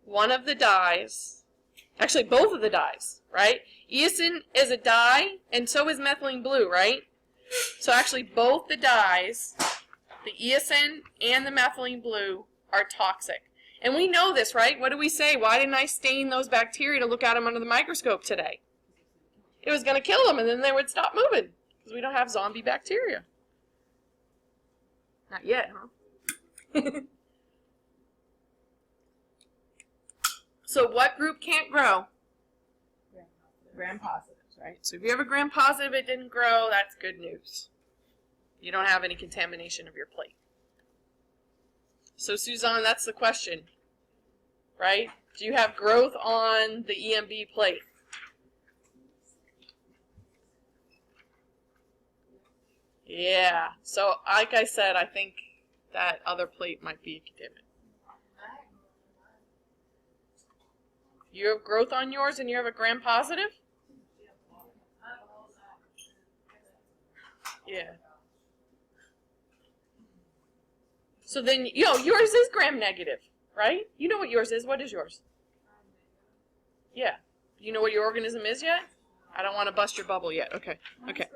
One of the dyes. Actually, both of the dyes, right? Eosin is a dye, and so is methylene blue, right? So actually, both the dyes, the eosin and the methylene blue, are toxic. And we know this, right? What do we say? Why didn't I stain those bacteria to look at them under the microscope today? It was going to kill them, and then they would stop moving, because we don't have zombie bacteria. Not yet, huh? So what group can't grow? Gram-positives, right? So if you have a gram-positive, it didn't grow, that's good news. You don't have any contamination of your plate. So Suzanne, that's the question, right? Do you have growth on the EMB plate? Yeah. So like I said, I think that other plate might be a contaminant. You have growth on yours and you have a gram-positive? Yeah. So then, yours is gram-negative, right? You know what yours is. What is yours? Yeah. You know what your organism is yet? I don't want to bust your bubble yet. Okay. Okay.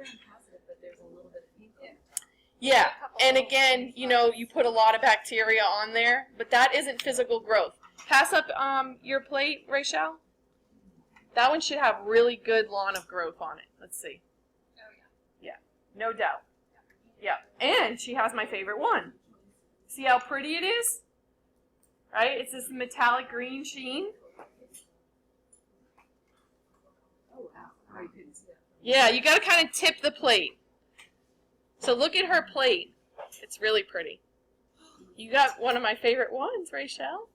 Yeah. And again, you put a lot of bacteria on there, but that isn't physical growth. Pass up your plate, Rachel. That one should have really good lawn of growth on it. Let's see. Oh, yeah. No doubt. Yeah. And she has my favorite one. See how pretty it is? Right? It's this metallic green sheen. Oh, wow. I couldn't see that. Yeah, you got to kind of tip the plate. So look at her plate. It's really pretty. You got one of my favorite ones, Rachel.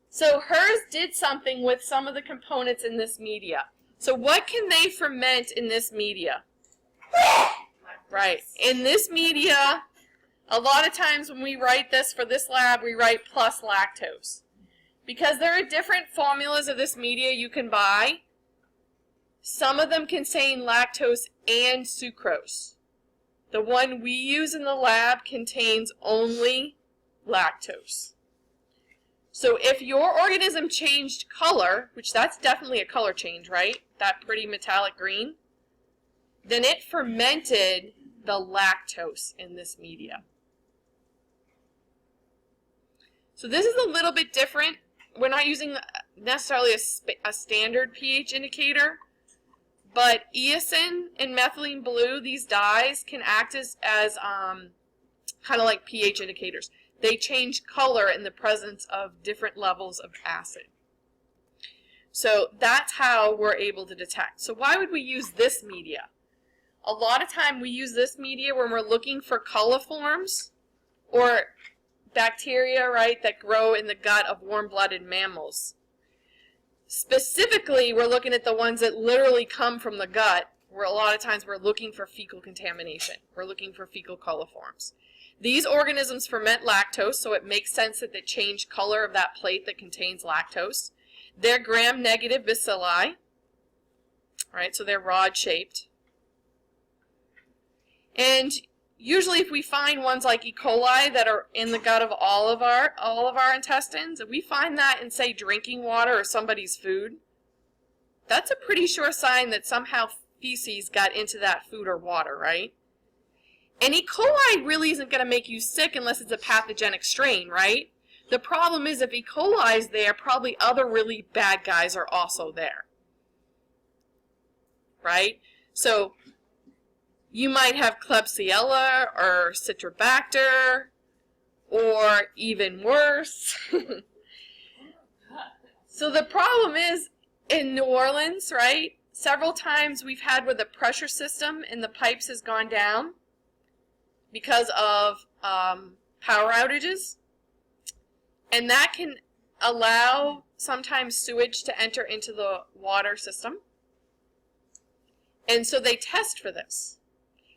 So hers did something with some of the components in this media. So what can they ferment in this media? Right. In this media, a lot of times when we write this for this lab, we write plus lactose. Because there are different formulas of this media you can buy. Some of them contain lactose and sucrose. The one we use in the lab contains only lactose. So if your organism changed color, which that's definitely a color change, right? That pretty metallic green, then it fermented the lactose in this media. So this is a little bit different. We're not using necessarily a standard pH indicator, but eosin and methylene blue, these dyes, can act as kind of like pH indicators. They change color in the presence of different levels of acid. So that's how we're able to detect. So why would we use this media? A lot of time we use this media when we're looking for coliforms or bacteria, right, that grow in the gut of warm-blooded mammals. Specifically, we're looking at the ones that literally come from the gut, where a lot of times we're looking for fecal contamination. We're looking for fecal coliforms. These organisms ferment lactose, so it makes sense that they change color of that plate that contains lactose. They're gram-negative bacilli, right, so they're rod-shaped. And usually if we find ones like E. coli that are in the gut of all of our intestines, if we find that in, say, drinking water or somebody's food, that's a pretty sure sign that somehow feces got into that food or water, right? And E. coli really isn't going to make you sick unless it's a pathogenic strain, right? The problem is if E. coli is there, probably other really bad guys are also there, right? So you might have Klebsiella or Citrobacter, or even worse. So the problem is, in New Orleans, right, several times we've had where the pressure system in the pipes has gone down because of power outages. And that can allow sometimes sewage to enter into the water system. And so they test for this.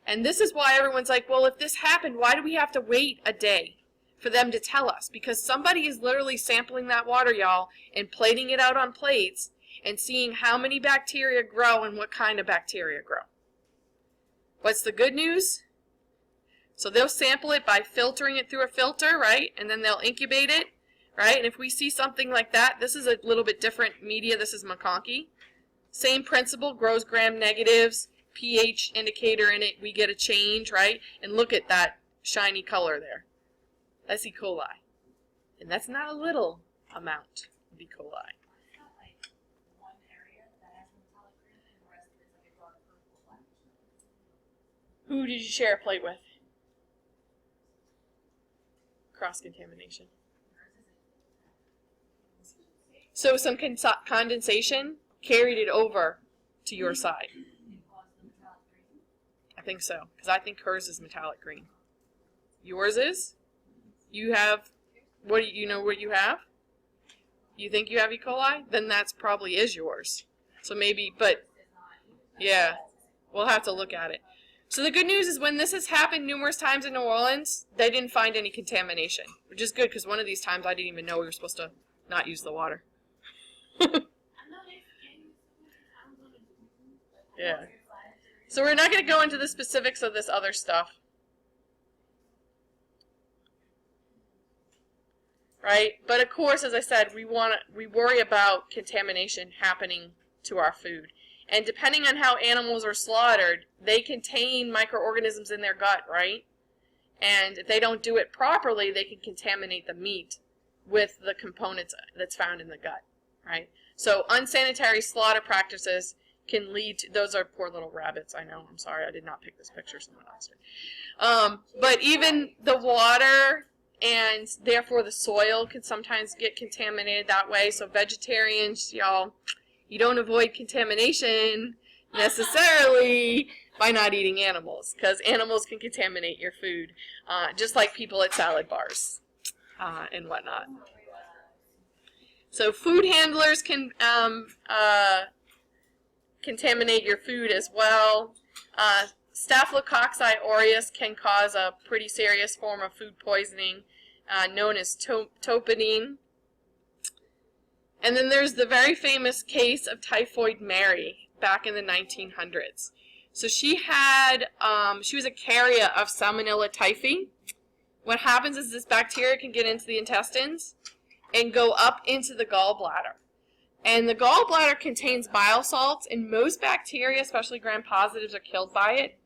And this is why everyone's like, well, if this happened, why do we have to wait a day for them to tell us? Because somebody is literally sampling that water, y'all, and plating it out on plates and seeing how many bacteria grow and what kind of bacteria grow. What's the good news? So they'll sample it by filtering it through a filter, right? And then they'll incubate it, right? And if we see something like that, this is a little bit different media. This is McConkey. Same principle, grows gram negatives, pH indicator in it, we get a change, right? And look at that shiny color there. That's E. coli. And that's not a little amount of E. coli. Who did you share a plate with? Cross-contamination. So some condensation carried it over to your side. I think so, because I think hers is metallic green. Yours is? You have, what do you know what you have? You think you have E. coli? Then that's probably is yours. So maybe, but, yeah, we'll have to look at it. So the good news is when this has happened numerous times in New Orleans, they didn't find any contamination, which is good because one of these times I didn't even know we were supposed to not use the water. Yeah. So we're not going to go into the specifics of this other stuff. Right? But of course, as I said, we worry about contamination happening to our food. And depending on how animals are slaughtered, they contain microorganisms in their gut, right? And if they don't do it properly, they can contaminate the meat with the components that's found in the gut, right? So unsanitary slaughter practices can lead to, those are poor little rabbits, I know, I'm sorry, I did not pick this picture, someone else did. But even the water and therefore the soil can sometimes get contaminated that way. So vegetarians, y'all, you don't avoid contamination necessarily by not eating animals, because animals can contaminate your food, just like people at salad bars and whatnot. So food handlers can contaminate your food as well. Staphylococci aureus can cause a pretty serious form of food poisoning known as topidine. And then there's the very famous case of Typhoid Mary back in the 1900s. So she was a carrier of Salmonella typhi. What happens is this bacteria can get into the intestines and go up into the gallbladder. And the gallbladder contains bile salts, and most bacteria, especially gram-positives, are killed by it.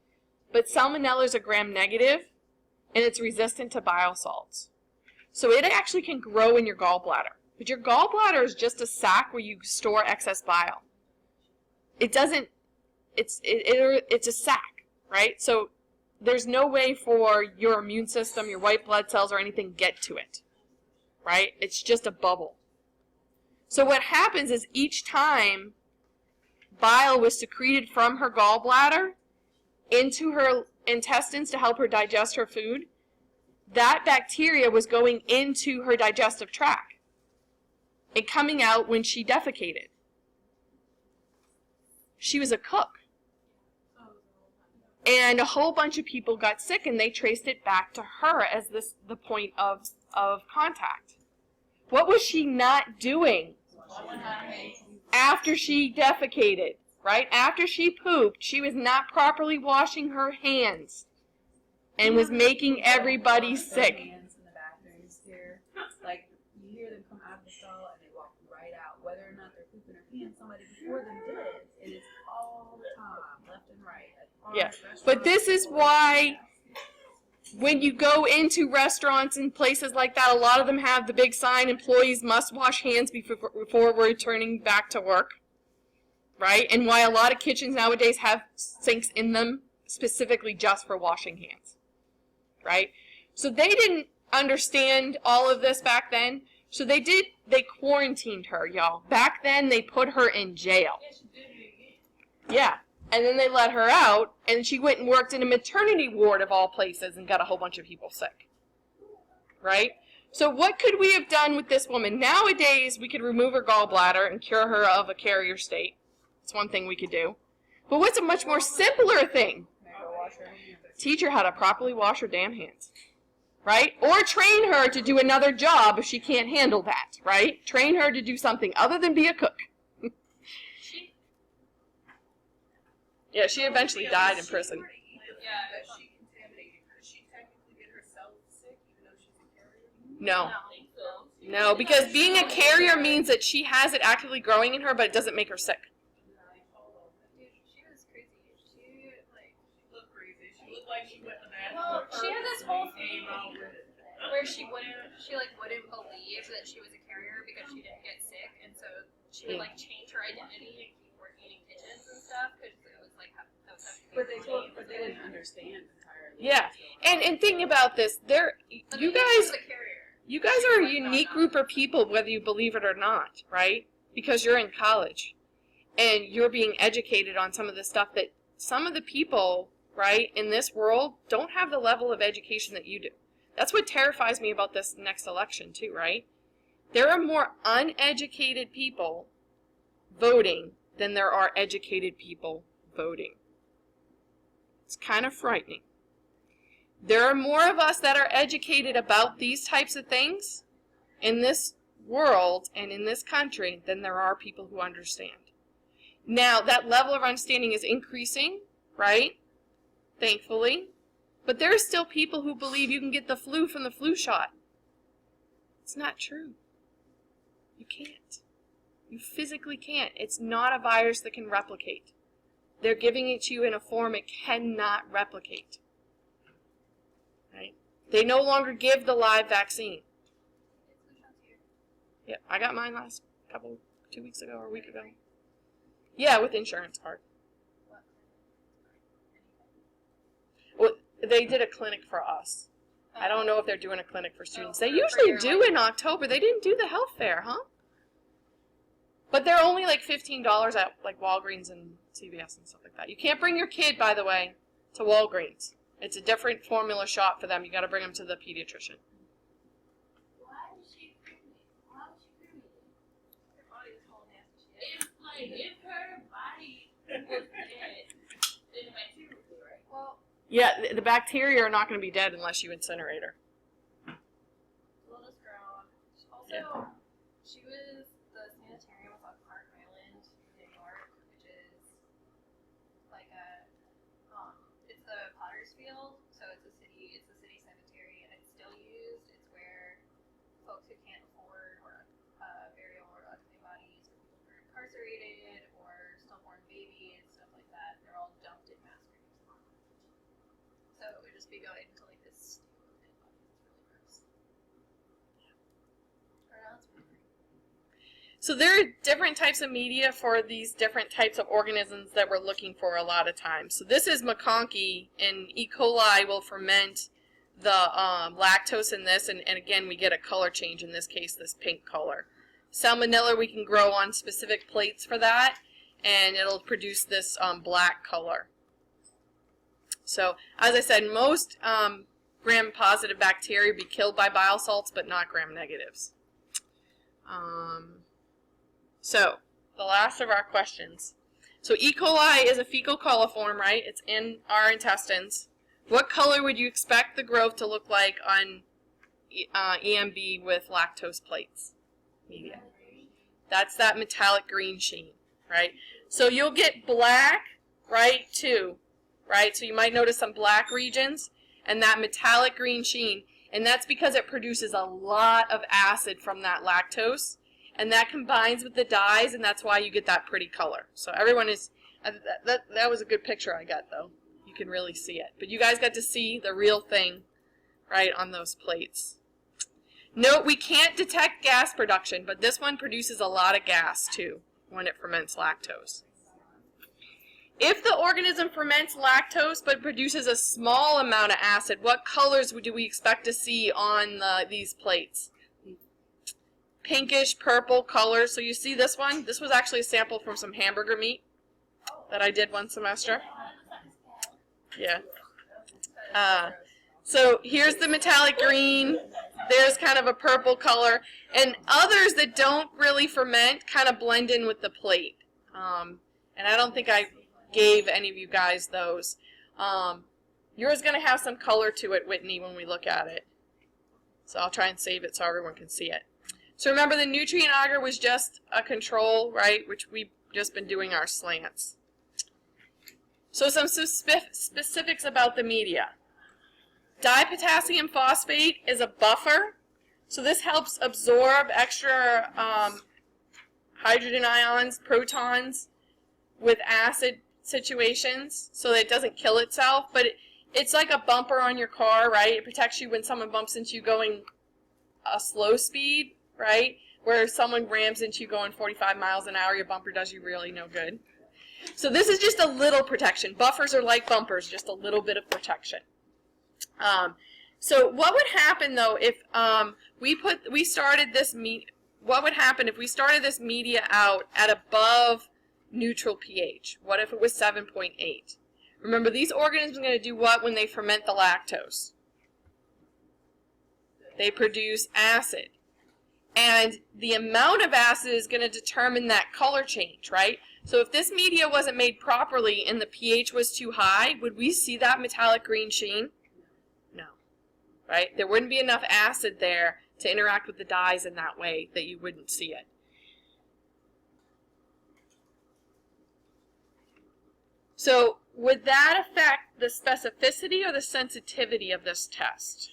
But Salmonella are gram-negative, and it's resistant to bile salts. So it actually can grow in your gallbladder. But your gallbladder is just a sac where you store excess bile. It doesn't, it's a sac, right? So there's no way for your immune system, your white blood cells, or anything get to it, right? It's just a bubble. So what happens is each time bile was secreted from her gallbladder into her intestines to help her digest her food, that bacteria was going into her digestive tract and coming out when she defecated. She was a cook. And a whole bunch of people got sick, and they traced it back to her as the point of contact. What was she not doing after she defecated, right? After she pooped, she was not properly washing her hands and was making everybody sick. Like, you hear them come out of the stall and they walk right out. Whether or not they're pooping or peeing, somebody before them did. It is all the time, left and right. Yeah, but this is why when you go into restaurants and places like that, a lot of them have the big sign, employees must wash hands before returning back to work, right? And why a lot of kitchens nowadays have sinks in them specifically just for washing hands, right? So they didn't understand all of this back then, so they quarantined her, y'all. Back then, they put her in jail. Yeah. And then they let her out, and she went and worked in a maternity ward of all places and got a whole bunch of people sick. Right? So what could we have done with this woman? Nowadays, we could remove her gallbladder and cure her of a carrier state. That's one thing we could do. But what's a much more simpler thing? Teach her how to properly wash her damn hands. Right? Or train her to do another job if she can't handle that. Right? Train her to do something other than be a cook. Yeah, she eventually died in prison. Yeah, but she contaminated because she technically No. No, because being a carrier means that she has it actively growing in her, but it doesn't make her sick. Dude, she was crazy. She looked crazy. She looked like she went to that. well, she had this whole thing where she wouldn't believe that she was a carrier because she didn't get sick, and so she would like change her identity and keep working in kitchens and stuff because it was like that was But they didn't understand entirely. Yeah, and think about this. You guys are a unique group of people, whether you believe it or not, right? Because you're in college, and you're being educated on some of the stuff that some of the people, right, in this world don't have the level of education that you do. That's what terrifies me about this next election, too, right? There are more uneducated people voting than there are educated people voting. It's kind of frightening. There are more of us that are educated about these types of things in this world and in this country than there are people who understand. Now, that level of understanding is increasing, right? Thankfully. But there are still people who believe you can get the flu from the flu shot. It's not true. You can't. You physically can't. It's not a virus that can replicate. They're giving it to you in a form it cannot replicate. Right? They no longer give the live vaccine. Yeah, I got mine last 2 weeks ago or a week ago. Yeah, with insurance card. Well, they did a clinic for us. I don't know if they're doing a clinic for students. They usually do in October. They didn't do the health fair, huh? But they're only like $15 at like Walgreens and CVS and stuff like that. You can't bring your kid, by the way, to Walgreens. It's a different formula shot for them. You got to bring them to the pediatrician. Why was she pregnant? Why was she pregnant? Her body was whole nasty shit. It's like if her body was dead, then the bacteria would be right. Well, Yeah, the bacteria are not going to be dead unless you incinerate her. little girl. Also, she was the sanitarian with on Park Island, New York, which is like it's the Potter's Field, so it's the city cemetery, and it's still used. It's where folks who can't afford or burial or other bodies, or people who are incarcerated or stillborn babies, stuff like that, they're all dumped in mass graves. So it would just be going into like this stew of dead bodies. It's really gross. Or no, it's pretty great. So there are different types of media for these different types of organisms that we're looking for a lot of times. So this is McConkey, and E. coli will ferment the lactose in this, and again we get a color change, in this case this pink color. Salmonella we can grow on specific plates for that, and it'll produce this black color. So as I said, most gram-positive bacteria be killed by bile salts, but not gram-negatives. So, the last of our questions. So E. coli is a fecal coliform, right? It's in our intestines. What color would you expect the growth to look like on EMB with lactose plates? Media. That's that metallic green sheen, right? So you'll get black, right, too, right? So you might notice some black regions and that metallic green sheen, and that's because it produces a lot of acid from that lactose. And that combines with the dyes, and that's why you get that pretty color. So everyone is, that was a good picture I got, though. You can really see it. But you guys got to see the real thing, right, on those plates. Note, we can't detect gas production, but this one produces a lot of gas, too, when it ferments lactose. If the organism ferments lactose but produces a small amount of acid, what colors do we expect to see on these plates? Pinkish purple colors. So you see this one? This was actually a sample from some hamburger meat that I did one semester. Yeah. So here's the metallic green. There's kind of a purple color. And others that don't really ferment kind of blend in with the plate. And I don't think I gave any of you guys those. Yours is going to have some color to it, Whitney, when we look at it. So I'll try and save it so everyone can see it. So remember, the nutrient agar was just a control, right, which we've just been doing our slants. So some specifics about the media. Dipotassium phosphate is a buffer So this helps absorb extra hydrogen ions, protons, with acid situations so that it doesn't kill itself. But it's like a bumper on your car, right? It protects you when someone bumps into you going a slow speed, right? Where someone rams into you going 45 miles an hour, your bumper does you really no good. So this is just a little protection. Buffers are like bumpers, just a little bit of protection. So what would happen though if what would happen if we started this media out at above neutral pH? What if it was 7.8? Remember, these organisms are going to do what when they ferment the lactose? They produce acid. And the amount of acid is going to determine that color change, right? So if this media wasn't made properly and the pH was too high, would we see that metallic green sheen? No. Right? There wouldn't be enough acid there to interact with the dyes in that way that you wouldn't see it. So would that affect the specificity or the sensitivity of this test?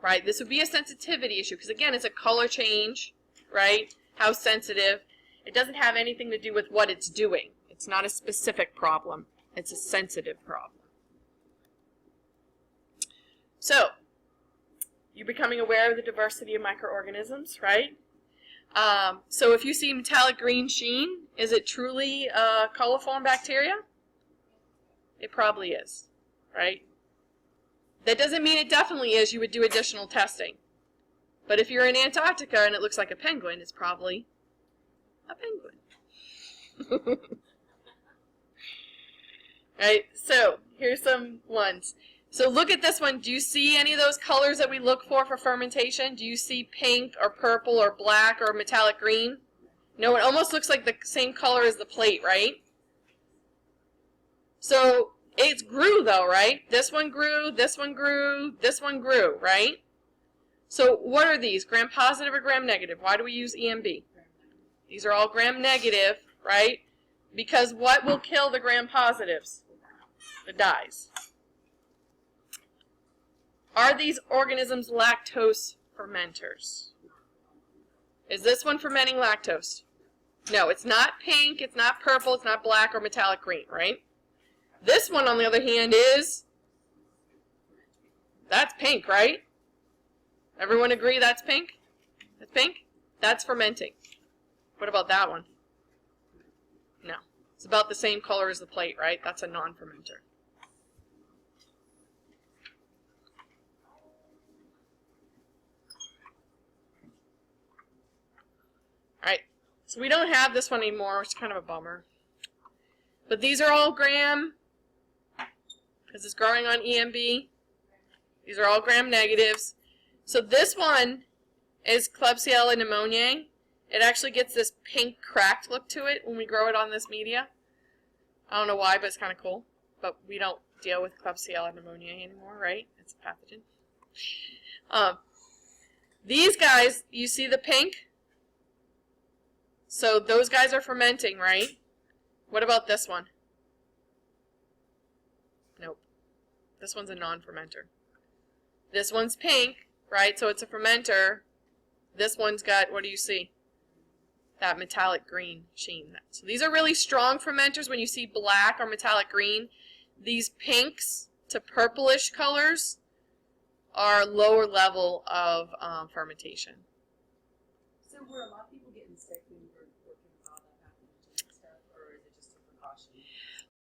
Right? This would be a sensitivity issue because, again, it's a color change, right? How sensitive. It doesn't have anything to do with what it's doing. It's not a specific problem. It's a sensitive problem. So, you're becoming aware of the diversity of microorganisms, right? So if you see metallic green sheen, is it truly coliform bacteria? It probably is, right? That doesn't mean it definitely is. You would do additional testing. But if you're in Antarctica and it looks like a penguin, it's probably a penguin. Right, so here's some ones. So look at this one. Do you see any of those colors that we look for fermentation? Do you see pink or purple or black or metallic green? No, it almost looks like the same color as the plate, right? So it grew though, right? This one grew, this one grew, this one grew, right? So what are these? Gram positive or gram negative? Why do we use EMB? These are all gram negative, right? Because what will kill the gram positives? The dyes. Are these organisms lactose fermenters? Is this one fermenting lactose? No, it's not pink, it's not purple, it's not black or metallic green, right? This one, on the other hand, that's pink, right? Everyone agree that's pink? That's pink? That's fermenting. What about that one? No. It's about the same color as the plate, right? That's a non-fermenter. Alright, so we don't have this one anymore, which is kind of a bummer. But these are all gram, because it's growing on EMB. These are all gram negatives. So this one is Klebsiella pneumoniae. It actually gets this pink cracked look to it when we grow it on this media. I don't know why, but it's kind of cool. But we don't deal with Klebsiella pneumoniae anymore, right? It's a pathogen. These guys, you see the pink? So those guys are fermenting, right? What about this one? Nope. This one's a non-fermenter. This one's pink, right? So it's a fermenter. This one's got, what do you see? That metallic green sheen. So these are really strong fermenters. When you see black or metallic green, these pinks to purplish colors are lower level of fermentation. So were a lot